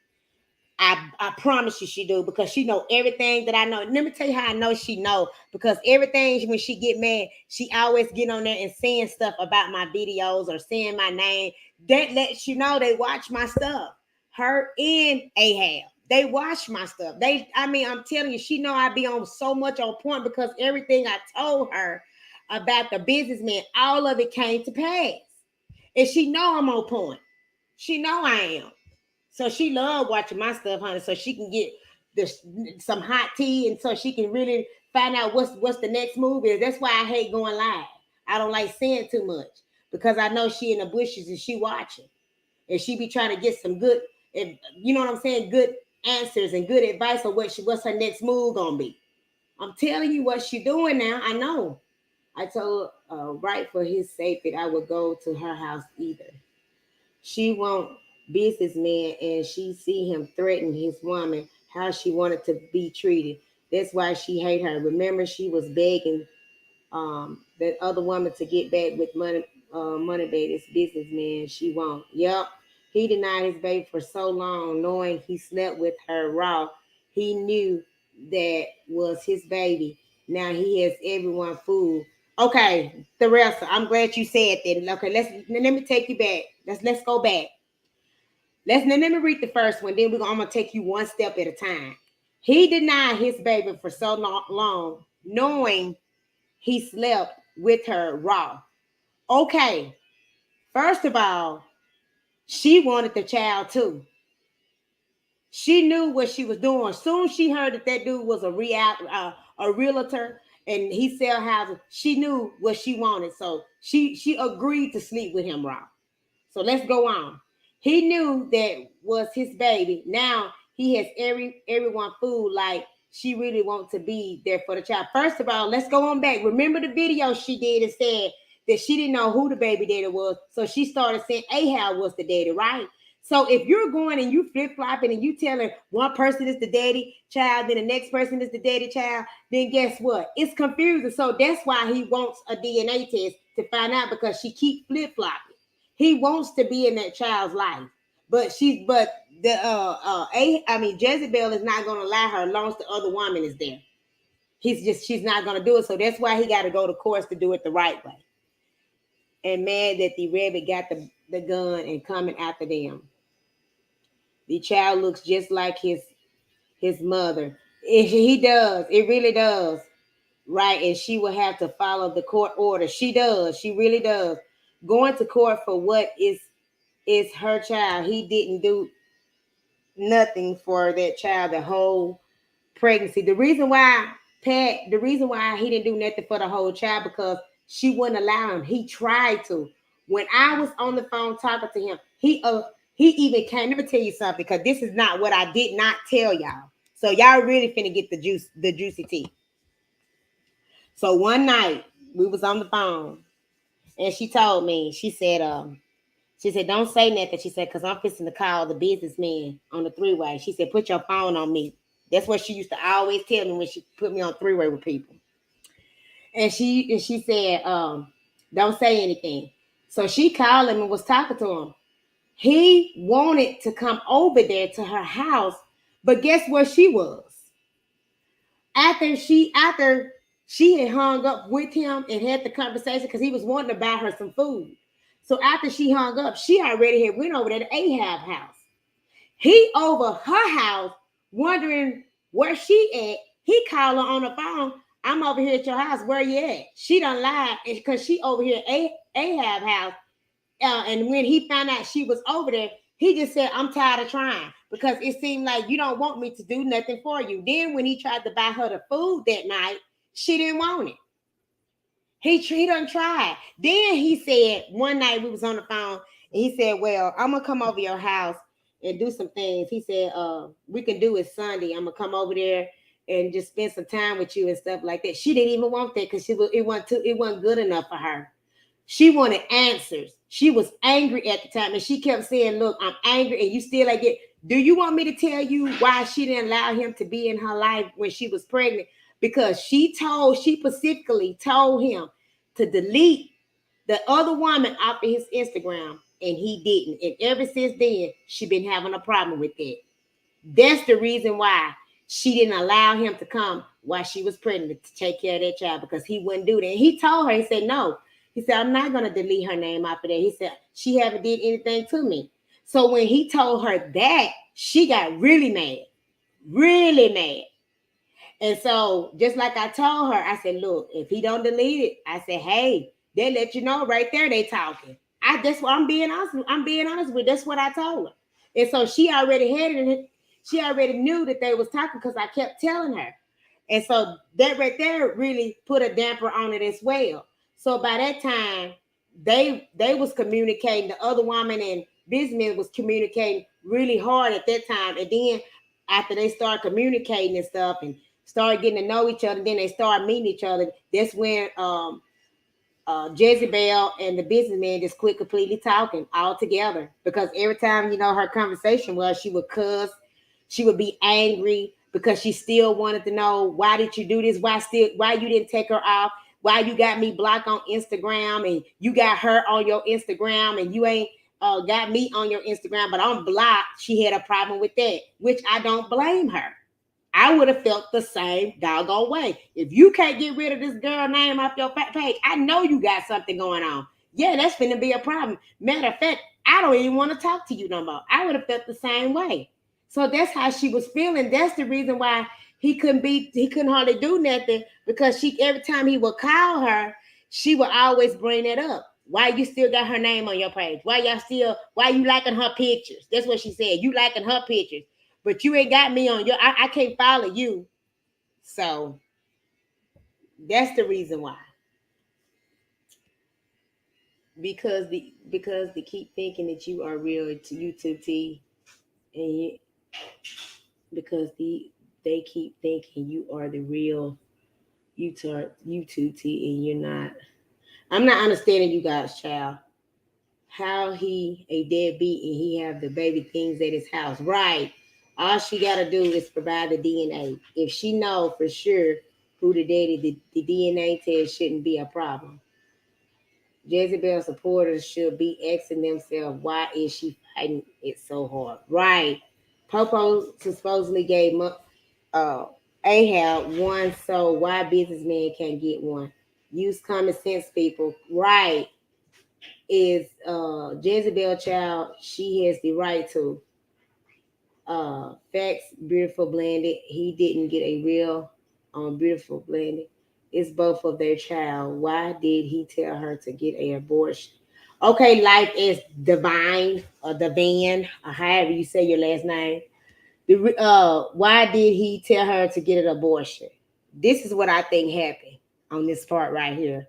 Speaker 1: I promise you she do because she know everything that I know. Let me tell you how I know she know because everything when she get mad, she always get on there and saying stuff about my videos or saying my name. That lets you know they watch my stuff. Her and Ahab, they watch my stuff. I mean, I'm telling you, she know I be on so much on point because everything I told her about the businessman, all of it came to pass, and she know I'm on point. She know I am. So she loved watching my stuff, honey, so she can get this some hot tea, and so she can really find out what's the next move is. That's why I hate going live. I don't like saying too much because I know she in the bushes and she watching, and she be trying to get some good, you know what I'm saying, good answers and good advice on what's her next move gonna be. I'm telling you what she doing now. I know. I told right for his safety, I would go to her house either. She want businessman and she see him threaten his woman how she wanted to be treated. That's why she hate her. Remember, she was begging that other woman to get back with money baby, this businessman. She won't. Yep. He denied his baby for so long, knowing he slept with her raw. He knew that was his baby. Now he has everyone fooled. Okay, Theresa, I'm glad you said that. Okay, let me take you back. Let's go back. Let me read the first one. Then I'm gonna take you one step at a time. He denied his baby for so long, knowing he slept with her raw. Okay, first of all, she wanted the child too. She knew what she was doing. Soon she heard that that dude was a realtor and he sell houses. She knew what she wanted, so she agreed to sleep with him raw. So let's go on. He knew that was his baby. Now he has everyone fooled like she really wants to be there for the child. First of all, let's go on back. Remember the video she did and said that she didn't know who the baby daddy was. So she started saying Ahab was the daddy, right? So if you're going and you flip-flopping and you telling one person is the daddy child, then the next person is the daddy child, then guess what? It's confusing. So that's why he wants a DNA test to find out because she keep flip-flopping. He wants to be in that child's life, but the I mean Jezebel is not gonna allow her as long as the other woman is there. She's not gonna do it. So that's why he got to go to courts to do it the right way. And mad that the rabbit got the gun and coming after them. The child looks just like his mother. He does. It really does. Right. And she will have to follow the court order. She does. She really does. Going to court for what is her child. He didn't do nothing for that child the whole pregnancy. The reason why he didn't do nothing for the whole child because she wouldn't allow him. He tried to. When I was on the phone talking to him, he even came. Let me tell you something because this is not what I did not tell y'all. So y'all really finna get the juicy tea. So one night we was on the phone and she told me, she said, don't say nothing. She said, because I'm fixing to call the businessman on the three-way. She said, put your phone on me. That's what she used to always tell me when she put me on three-way with people. And she said, don't say anything. So she called him and was talking to him. He wanted to come over there to her house, but guess where she was? After she had hung up with him and had the conversation because he was wanting to buy her some food. So after she hung up, she already had went over there to Ahab's house. He over her house, wondering where she at. He called her on the phone. I'm over here at your house. Where you at? She done lied because she over here at Ahab's house. And when he found out she was over there, he just said, I'm tired of trying because it seemed like you don't want me to do nothing for you. Then when he tried to buy her the food that night, she didn't want it. He done tried. Then he said, one night we was on the phone and he said, well, I'm going to come over your house and do some things. He said, we can do it Sunday. I'm going to come over there and just spend some time with you and stuff like that. She didn't even want that because it wasn't good enough for her. She wanted answers. She was angry at the time, and she kept saying, "Look, I'm angry, and you still like it. Do you want me to tell you why she didn't allow him to be in her life when she was pregnant? Because she specifically told him to delete the other woman off of his Instagram, and he didn't. And ever since then, she been having a problem with that. That's the reason why she didn't allow him to come while she was pregnant to take care of that child, because he wouldn't do that. And he told her, he said, no. He said, I'm not going to delete her name off of there. He said, she haven't did anything to me. So when he told her that, she got really mad, really mad. And so, just like I told her, I said, look, if he don't delete it, I said, hey, they let you know right there they talking. That's what I'm being honest. I'm being honest with. That's what I told her. And so she already had it in. She already knew that they was talking because I kept telling her. And so that right there really put a damper on it as well. So by that time, they was communicating. The other woman and businessman was communicating really hard at that time. And then after they started communicating and stuff and started getting to know each other, then they started meeting each other. That's when Jezebel and the businessman just quit completely talking all together, because every time her conversation was, she would cuss, she would be angry because she still wanted to know, why did you do this? Why you didn't take her off? Why you got me blocked on Instagram and you got her on your Instagram and you ain't got me on your Instagram, but I'm blocked. She had a problem with that, which I don't blame her. I would have felt the same doggone way. If you can't get rid of this girl name off your page, I know you got something going on. Yeah, that's finna be a problem. Matter of fact, I don't even want to talk to you no more. I would have felt the same way. So that's how she was feeling. That's the reason why he couldn't hardly do nothing, because every time he would call her, she would always bring it up. Why you still got her name on your page? Why you liking her pictures? That's what she said. You liking her pictures, but you ain't got me on your. I can't follow you. So that's the reason why. Because they keep thinking that you are real to YouTube T, and because they keep thinking you are the real YouTube T, and you're not. I'm not understanding you guys, child. How he a deadbeat and he have the baby things at his house, right? All she gotta do is provide the DNA. If she know for sure who the daddy, the DNA test shouldn't be a problem. Jezebel supporters should be asking themselves, why is she fighting it so hard? Right. Popo supposedly gave uh, Ahab one, so why businessman can't get one? Use common sense, people. Right. Is Jezebel child, she has the right to facts, beautiful blended. He didn't get a real beautiful blended. It's both of their child. Why did he tell her to get an abortion? Okay, life is divine or divine, or however you say your last name. Why did he tell her to get an abortion? This is what I think happened on this part right here.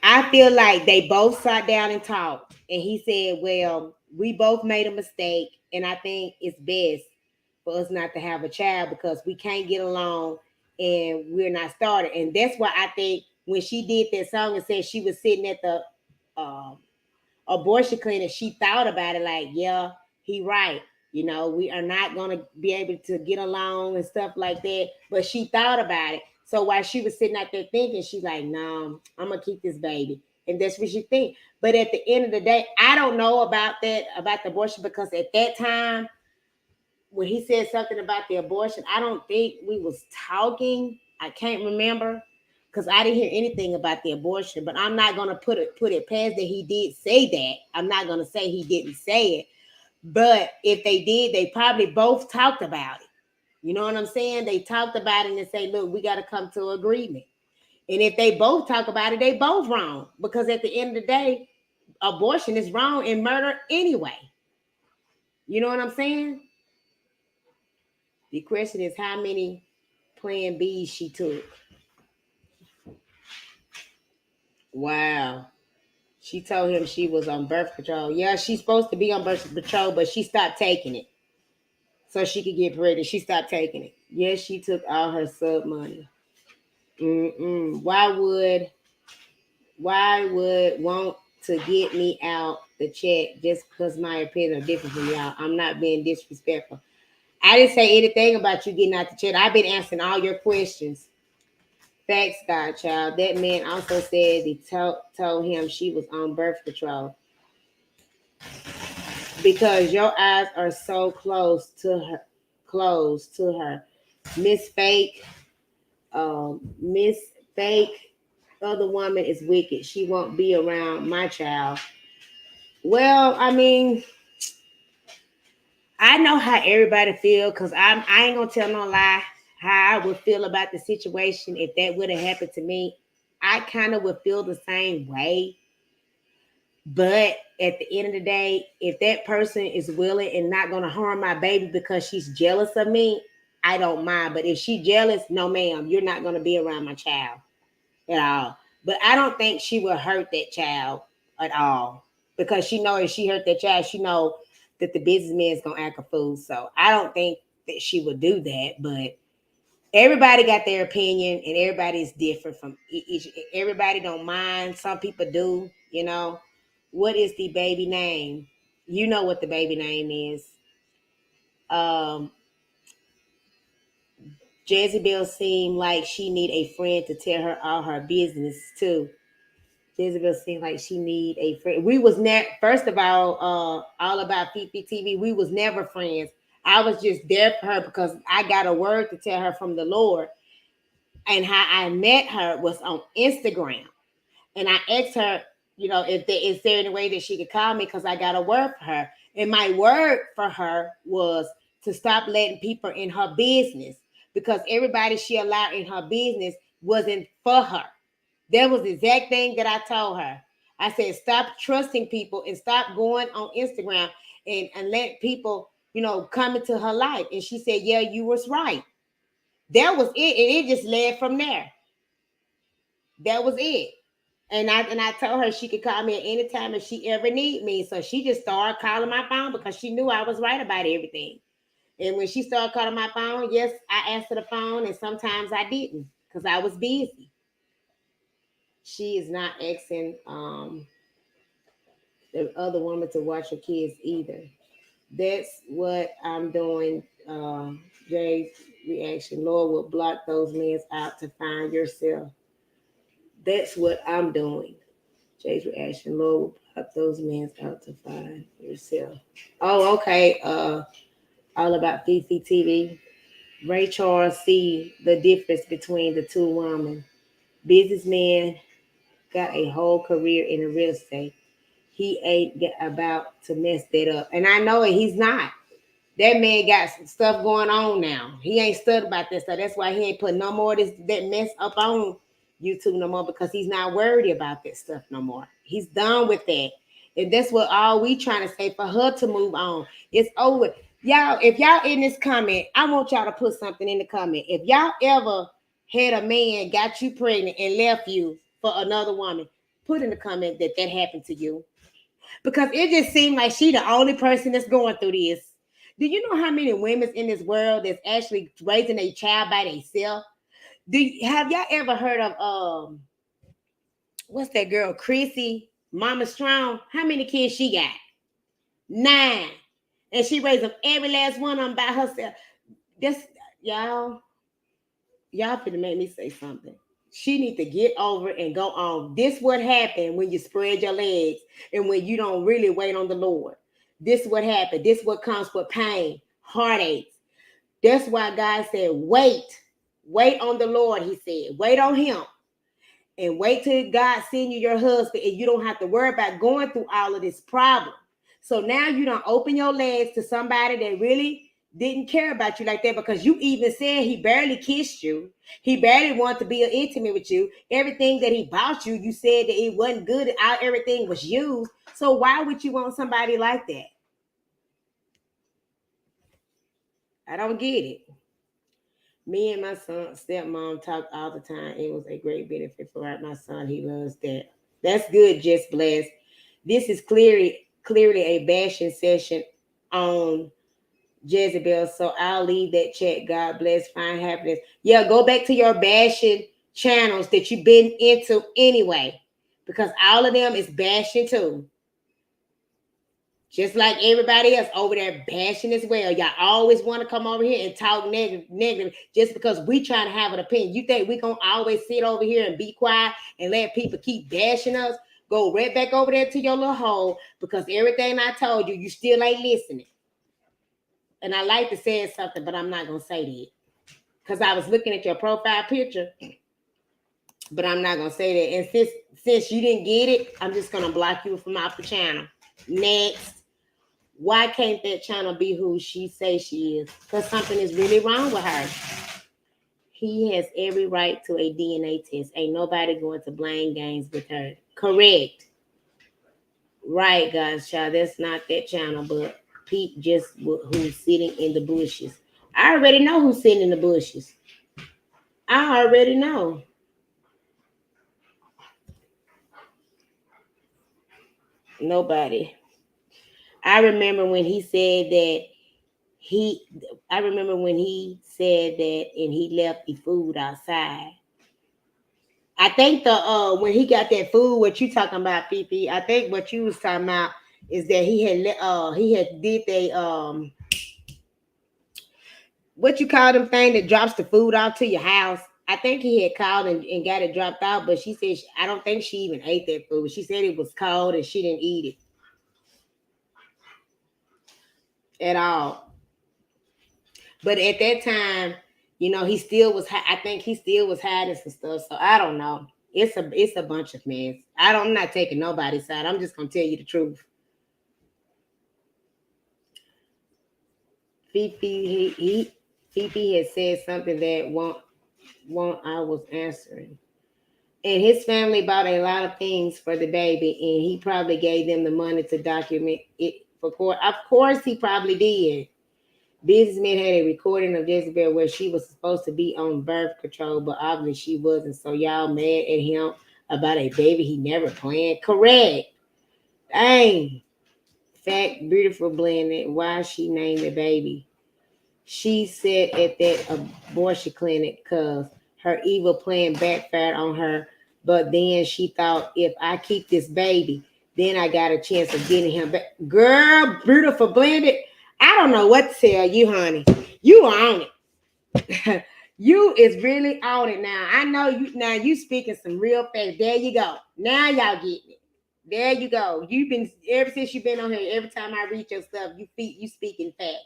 Speaker 1: I feel like they both sat down and talked, and he said, well, we both made a mistake, and I think it's best for us not to have a child because we can't get along and we're not started. And that's why I think when she did that song and said she was sitting at the um, abortion clinic, she thought about it like, yeah, he right. We are not going to be able to get along and stuff like that. But she thought about it. So while she was sitting out there thinking, she's like, no, I'm going to keep this baby. And that's what she think. But at the end of the day, I don't know about that, about the abortion, because at that time, when he said something about the abortion, I don't think we was talking. I can't remember because I didn't hear anything about the abortion. But I'm not gonna put it past that he did say that. I'm not gonna say he didn't say it. But if they did, they probably both talked about it. You know what I'm saying? They talked about it and say, look, we got to come to an agreement. And if they both talk about it, they both wrong. Because at the end of the day, abortion is wrong and murder anyway. You know what I'm saying? The question is how many Plan Bs she took. Wow. She told him she was on birth control. Yeah, she's supposed to be on birth control, but she stopped taking it so she could get pregnant. She stopped taking it. Yes, she took all her sub money. Why would Why would want to get me out the chat just because my opinion are different from y'all? I'm not being disrespectful. I didn't say anything about you getting out the chat. I've been answering all your questions. Facts, Godchild. That man also said he told him she was on birth control because your eyes are so close to her. Close to her. Miss Fake, Miss Fake, other woman is wicked. She won't be around my child. Well, I mean, I know how everybody feel because I ain't gonna tell no lie how I would feel about the situation if that would have happened to me. I kind of would feel the same way. But at the end of the day, if that person is willing and not gonna harm my baby because she's jealous of me, I don't mind. But if she jealous, no ma'am, you're not gonna be around my child at all. But I don't think she will hurt that child at all because she know if she hurt that child, she know that the businessman is gonna act a fool. So I don't think that she would do that. But everybody got their opinion, and everybody is different from each. Everybody don't mind. Some people do. You know, what is the baby name? You know what the baby name is. Um, Jezebel seemed like she need a friend to tell her all her business too. Jezebel seemed like she need a friend. We was not first of all about Fifi TV. We was never friends. I was just there for her because I got a word to tell her from the Lord. And how I met her was on Instagram. And I asked her, you know, if there is there any way that she could call me because I got a word for her. And my word for her was to stop letting people in her business because everybody she allowed in her business wasn't for her. That was the exact thing that I told her. I said, stop trusting people and stop going on Instagram and let people, you know, come into her life. And she said, yeah, you was right. That was it. And it just led from there. That was it. And I told her she could call me at any time if she ever need me. So she just started calling my phone because she knew I was right about everything. And when she started calling my phone, yes, I answered the phone, and sometimes I didn't because I was busy. She is not asking the other woman to watch her kids either. That's what I'm doing. Jay's reaction. Lord will block those men out to find yourself. That's what I'm doing. Jay's reaction. Lord will block those men out to find yourself. Oh, okay. All about Fifi TV. Ray Charles see the difference between the two women. Businessman got a whole career in the real estate. He ain't about to mess that up. And I know it, he's not. That man got some stuff going on now. He ain't studying about that stuff. That's why he ain't put no more of this that mess up on YouTube no more because he's not worried about that stuff no more. He's done with that. And that's what all we trying to say for her to move on. It's over. Y'all, if y'all in this comment, I want y'all to put something in the comment. If y'all ever had a man got you pregnant and left you for another woman, put in the comment that that happened to you because it just seemed like she the only person that's going through this. Do you know how many women in this world that's actually raising a child by themselves? Have y'all ever heard of what's that girl, Chrissy, Mama Strong? How many kids she got? 9. And she raised them every last one of them by herself. This y'all, y'all finna make me say something. She need to get over and go on. This what happened when you spread your legs and when you don't really wait on the Lord. This what happened. This what comes with pain, heartaches. That's why God said, wait. Wait on the Lord, he said. Wait on him. And wait till God send you your husband and you don't have to worry about going through all of this problem. So now you don't open your legs to somebody that really didn't care about you like that because you even said he barely kissed you. He barely wanted to be intimate with you. Everything that he bought you, you said that it wasn't good. Everything was used. So why would you want somebody like that? I don't get it. Me and my son, stepmom talk all the time. It was a great benefit for my son. He loves that. That's good, just blessed. This is clearly a bashing session on Jezebel. So I'll leave that chat. God bless, find happiness. Yeah, go back to your bashing channels that you've been into anyway. because all of them is bashing too. Just like everybody else over there bashing as well. Y'all always want to come over here and talk negative just because we trying to have an opinion. You think we gonna always sit over here and be quiet and let people keep bashing us? Go right back over there to your little hole, because everything I told you, you still ain't listening. And I like to say something, but I'm not gonna say that because I was looking at your profile picture, but I'm not gonna say that. And since you didn't get it, I'm just gonna block you from off the channel. Next. Why can't that channel be who she say she is? Because something is really wrong with her. He has every right to a DNA test. Ain't nobody going to blame games with her. Correct. Right, guys, child. That's not that channel, but Pete just who's sitting in the bushes. I already know who's sitting in the bushes. I already know. Nobody. I remember when he said that he I remember when he said that and he left the food outside. I think the when he got that food, what you talking about, Fifi? I think what you was talking about is that he had did they what you call them thing that drops the food off to your house. I think he had called and got it dropped out, but she said I don't think she even ate that food. She said it was cold and she didn't eat it at all. But at that time, he still was. I think he still was hiding some stuff. So I don't know. It's a bunch of mess. I'm not taking nobody's side. I'm just gonna tell you the truth. Fifi had said something that won't I was answering. And his family bought a lot of things for the baby, and he probably gave them the money to document it for court. Of course, he probably did. Businessman had a recording of Jezebel where she was supposed to be on birth control, but obviously she wasn't. So y'all mad at him about a baby he never planned? Correct. Dang. Fact, beautiful blended. Why she named the baby? She said at that abortion clinic because her evil plan backfired on her. But then she thought, if I keep this baby, then I got a chance of getting him back. Girl, beautiful blended. I don't know what to tell you, honey. You on it. You is really on it now. I know you now. You speaking some real facts. There you go. Now y'all getting it. There you go. You've been ever since you've been on here. Every time I read your stuff, you speaking facts.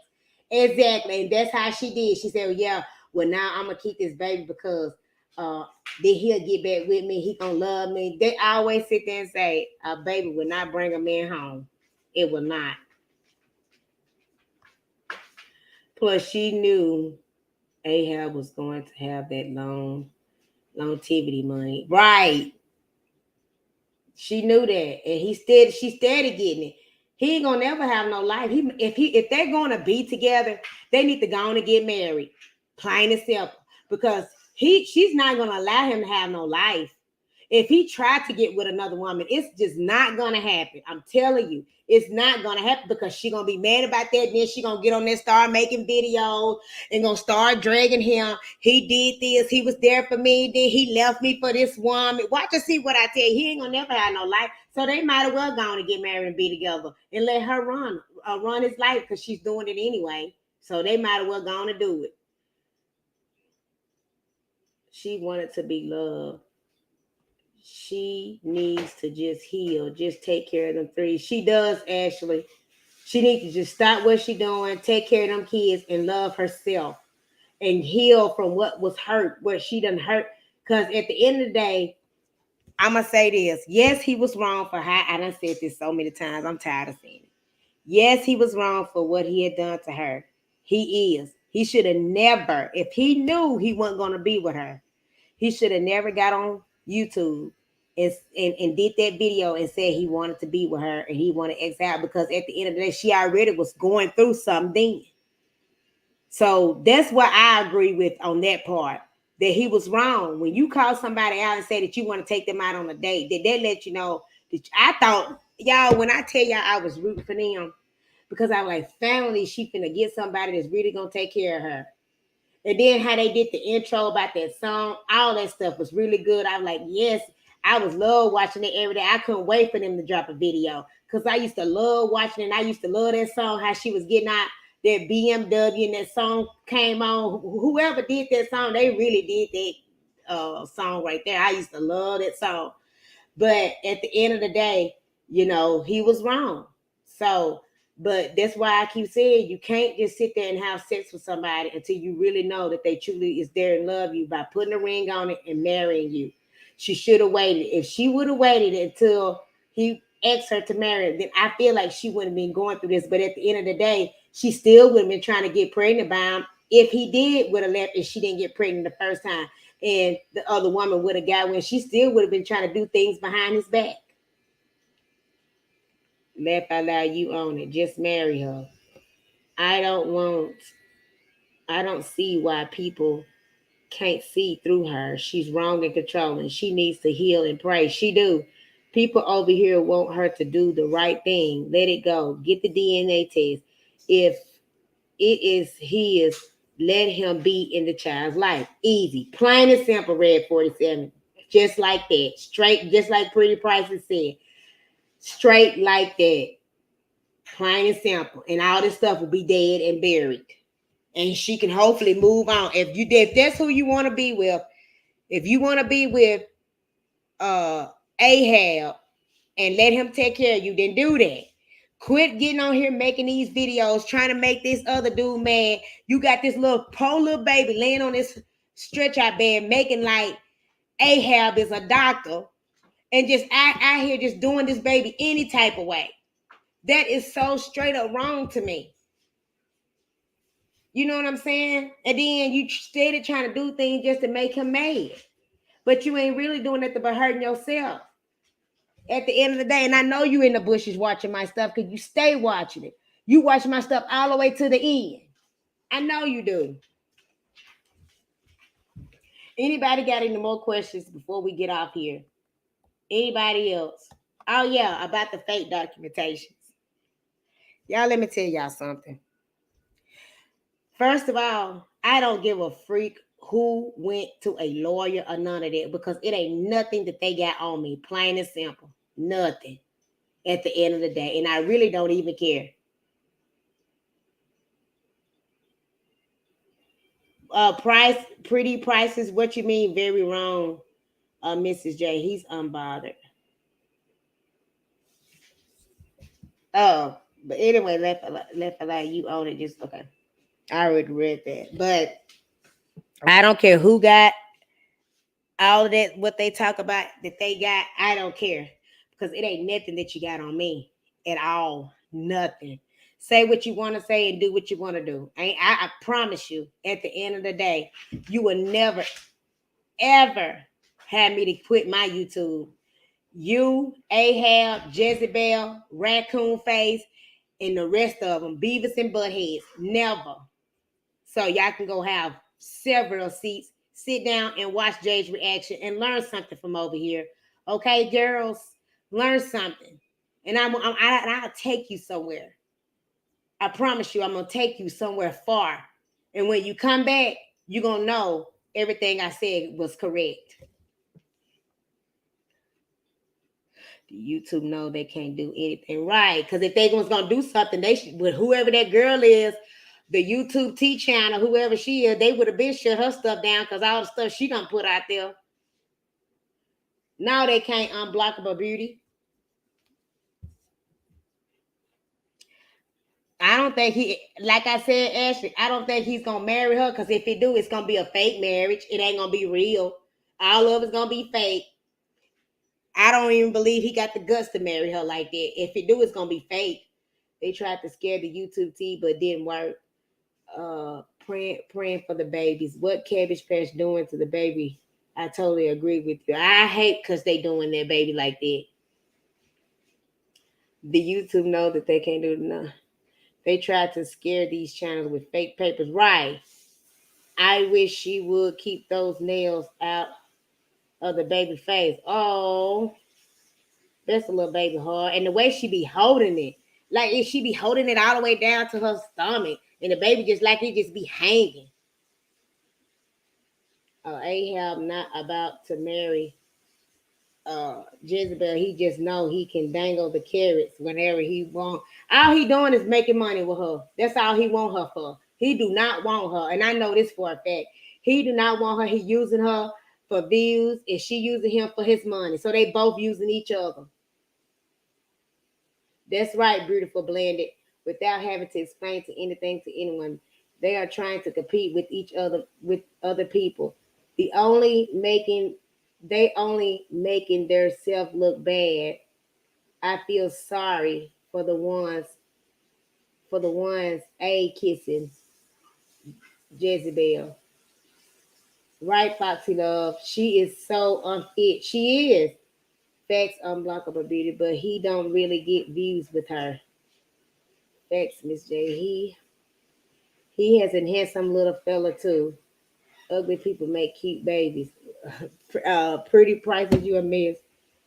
Speaker 1: Exactly, and that's how she did. She said, well, "Yeah, well now I'm gonna keep this baby because uh then he'll get back with me. He gonna love me." They always sit there and say, "A baby will not bring a man home. It will not." Plus, she knew Ahab was going to have that longevity money, right? She knew that, and she steady getting it. He ain't gonna never have no life. If they're gonna be together, they need to go on and get married. Plain and simple. Because she's not gonna allow him to have no life. If he tried to get with another woman, it's just not gonna happen. I'm telling you, it's not gonna happen because she gonna be mad about that. Then she gonna get on there, start making videos, and gonna start dragging him. He did this. He was there for me. Then he left me for this woman. Watch and see what I tell you. He ain't gonna never have no life. So they might as well go on and get married and be together and let her run his life because she's doing it anyway. So they might as well go on and do it. She wanted to be loved. She needs to just heal, just take care of them three. She does, Ashley. She needs to just stop what she's doing, take care of them kids, and love herself and heal from what was hurt, what she done hurt. Because at the end of the day, I'm gonna say this. Yes, he was wrong for her. I done said this so many times. I'm tired of saying it. Yes, he was wrong for what he had done to her. He is. He should have never, if he knew he wasn't gonna be with her, he should have never got on YouTube and did that video and said he wanted to be with her and he wanted to exile because at the end of the day, she already was going through something. So that's what I agree with on that part. That he was wrong. When you call somebody out and say that you want to take them out on a date, that let you know that I thought, y'all, when I tell y'all I was rooting for them, because I was like, family, she finna get somebody that's really gonna take care of her. And then how they did the intro about that song, all that stuff was really good. I was like, yes, I was love watching it every day. I couldn't wait for them to drop a video because I used to love watching it. And I used to love that song, how she was getting out that BMW and that song came on. Whoever did that song, they really did that song right there. I used to love that song. But at the end of the day, he was wrong. So, but that's why I keep saying you can't just sit there and have sex with somebody until you really know that they truly is there and love you by putting a ring on it and marrying you. She should have waited. If she would have waited until he asked her to marry him, then I feel like she wouldn't have been going through this. But at the end of the day, she still would have been trying to get pregnant by him. If he did would have left and she didn't get pregnant the first time, and the other woman would have got when she still would have been trying to do things behind his back. Let allow you own it. Just marry her. I don't want. I don't see why people can't see through her. She's wrong and controlling. She needs to heal and pray. She do. People over here want her to do the right thing. Let it go. Get the DNA test. If it is his, let him be in the child's life. Easy. Plain and simple, Red 47. Just like that. Straight, just like Pretty Prices said. Straight like that. Plain and simple. And all this stuff will be dead and buried. And she can hopefully move on. If that's who you want to be with, if you want to be with Ahab and let him take care of you, then do that. Quit getting on here making these videos, trying to make this other dude mad. You got this poor little baby laying on this stretch out bed, making like Ahab is a doctor, and just out here just doing this baby any type of way. That is so straight up wrong to me. You know what I'm saying? And then you steady trying to do things just to make him mad. But you ain't really doing nothing but hurting yourself at the end of the day. And I know you in the bushes watching my stuff because you stay watching it. You watch my stuff all the way to the end. I know you do. Anybody got any more questions before we get off here? Anybody else? Oh, yeah, about the fake documentations. Y'all, let me tell y'all something. First of all, I don't give a freak who went to a lawyer or none of that because it ain't nothing that they got on me. Plain and simple. Nothing at the end of the day. And I really don't even care. Pretty prices. What you mean? Very wrong, Mrs. J. He's unbothered. Oh, but anyway, left allow you own it. Just okay. I already read that, but I don't care who got all of that. What they talk about that they got, I don't care because it ain't nothing that you got on me at all. Nothing. Say what you want to say and do what you want to do. I promise you, at the end of the day, you will never ever have me to quit my YouTube. You, Ahab, Jezebel, Raccoon Face, and the rest of them, Beavis and Buttheads. Never. So y'all can go have several seats, sit down and watch Jay's reaction and learn something from over here. Okay, girls, learn something. And I'll take you somewhere. I promise you, I'm gonna take you somewhere far. And when you come back, you're gonna know everything I said was correct. YouTube know they can't do anything right. Because if they was gonna do something, they should, with whoever that girl is, the YouTube T channel, whoever she is, they would have been shut her stuff down because all the stuff she done put out there. Now they can't unblockable beauty. I don't think like I said, Ashley, I don't think he's gonna marry her because if he do, it's gonna be a fake marriage. It ain't gonna be real. All of it's gonna be fake. I don't even believe he got the guts to marry her like that. If he do, it's gonna be fake. They tried to scare the YouTube T, but it didn't work. Praying for the babies. What Cabbage Patch doing to the baby? I totally agree with you. I hate because they doing their baby like that. The YouTube know that they can't do enough. They tried to scare these channels with fake papers. Right. I wish she would keep those nails out of the baby face. Oh, that's a little baby hard. And the way she be holding it, like if she be holding it all the way down to her stomach, and the baby just like it just be hanging. Ahab not about to marry Jezebel, he just know he can dangle the carrots whenever he want. All he doing is making money with her. That's all he want her for. He do not want her, and I know this for a fact. He do not want her. He using her for views, and she using him for his money. So they both using each other. That's right, beautiful blended. Without having to explain to anything to anyone, they are trying to compete with each other with other people. The only making they only making their self look bad. I feel sorry for the ones a kissing Jezebel. Right, Foxy Love. She is so unfit. She is. Facts unblockable beauty, but he don't really get views with her. Facts, Miss J. He has a handsome little fella too. Ugly people make cute babies. Pretty prices you a miss.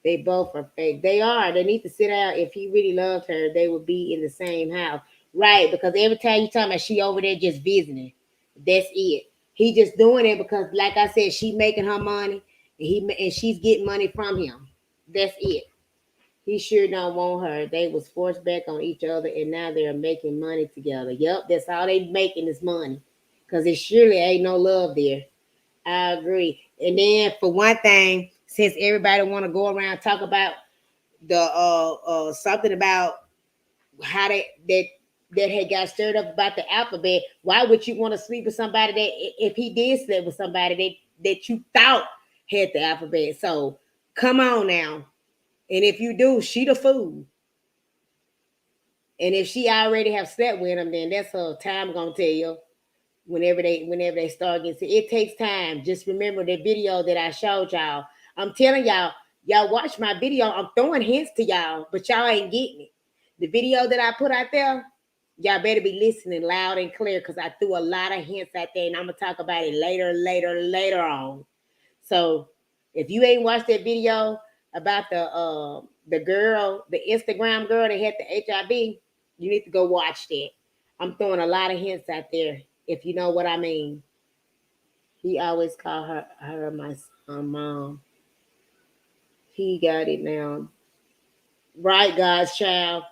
Speaker 1: They both are fake. They are. They need to sit out. If he really loved her, they would be in the same house. Right, because every time you talking about she over there just visiting. That's it. He just doing it because, like I said, she making her money and she's getting money from him. That's it. He sure don't want her. They was forced back on each other and now they're making money together. Yep, that's all they making is money. Cause it surely ain't no love there. I agree. And then for one thing, since everybody want to go around talk about the something about how that had got stirred up about the alphabet, why would you want to sleep with somebody that if he did sleep with somebody that you thought had the alphabet? So come on now. And if you do, she the fool. And if she already have slept with him, then that's her time gonna tell you whenever they start getting sick. It takes time. Just remember the video that I showed y'all. I'm telling y'all watch my video. I'm throwing hints to y'all, but y'all ain't getting it. The video that I put out there, y'all better be listening loud and clear because I threw a lot of hints out there, and I'm gonna talk about it later on. So if you ain't watched that video about the girl, the Instagram girl that had the HIV, you need to go watch that. I'm throwing a lot of hints out there, if you know what I mean. He always called her my mom. He got it now. Right, God's child.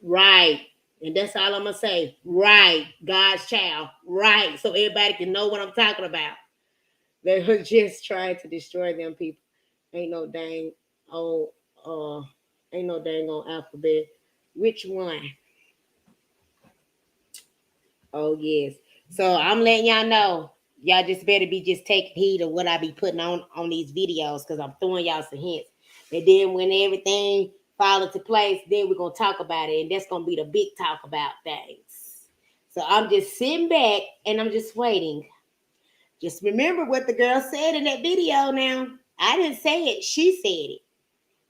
Speaker 1: Right. And that's all I'm gonna say. Right, God's child. Right. So everybody can know what I'm talking about. They were just trying to destroy them people. Ain't no dang oh ain't no dang on alphabet. Which one? Oh yes. So I'm letting y'all know. Y'all just better be just taking heed of what I be putting on these videos because I'm throwing y'all some hints. And then when everything fall into place, then we're gonna talk about it, and that's gonna be the big talk about things. So I'm just sitting back and I'm just waiting. Just remember what the girl said in that video now. I didn't say it, she said it.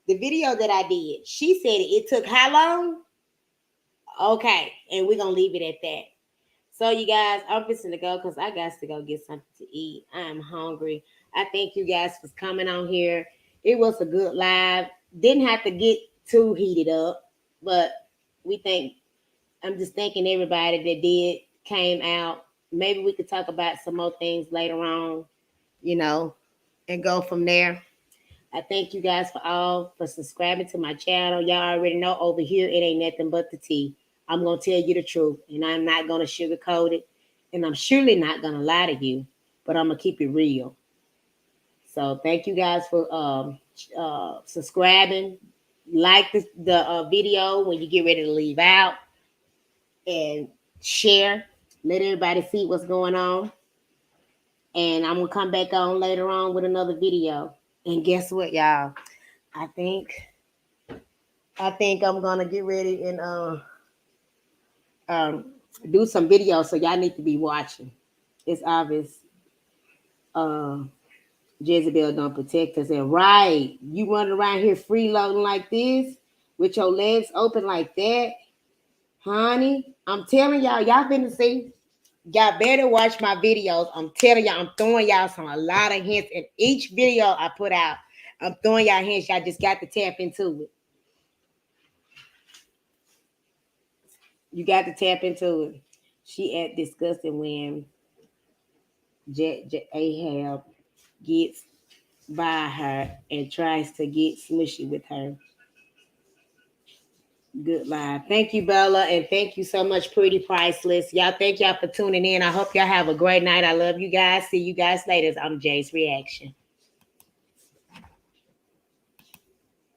Speaker 1: The video that I did, she said it. It took how long? Okay, and we're gonna leave it at that. So you guys, I'm fixing to go because I got to go get something to eat. I'm hungry. I thank you guys for coming on here. It was a good live. Didn't have to get too heated up, but we think I'm just thanking everybody that did came out. Maybe we could talk about some more things later on, you know, and go from there. I thank you guys for subscribing to my channel. Y'all already know over here it ain't nothing but the tea. I'm gonna tell you the truth, and I'm not gonna sugarcoat it, and I'm surely not gonna lie to you, but I'm gonna keep it real. So thank you guys for subscribing. Like the video when you get ready to leave out, and share. Let everybody see what's going on. And I'm gonna come back on later on with another video. And guess what, y'all? I think I think I'm gonna get ready and um, do some videos. So y'all need to be watching. It's obvious. Uh, Jezebel don't protect us. And right, you running around here freeloading like this with your legs open like that, honey. I'm telling y'all finna see. Y'all better watch my videos. I'm telling y'all, I'm throwing y'all a lot of hints in each video I put out. I'm throwing y'all hints. Y'all just got to tap into it. You got to tap into it. She act disgusting when Ahab gets by her and tries to get smushy with her. Good live. Thank you, Bella, and thank you so much, Pretty Priceless. Y'all, thank y'all for tuning in. I hope y'all have a great night. I love you guys. See you guys later on Jay's Reaction.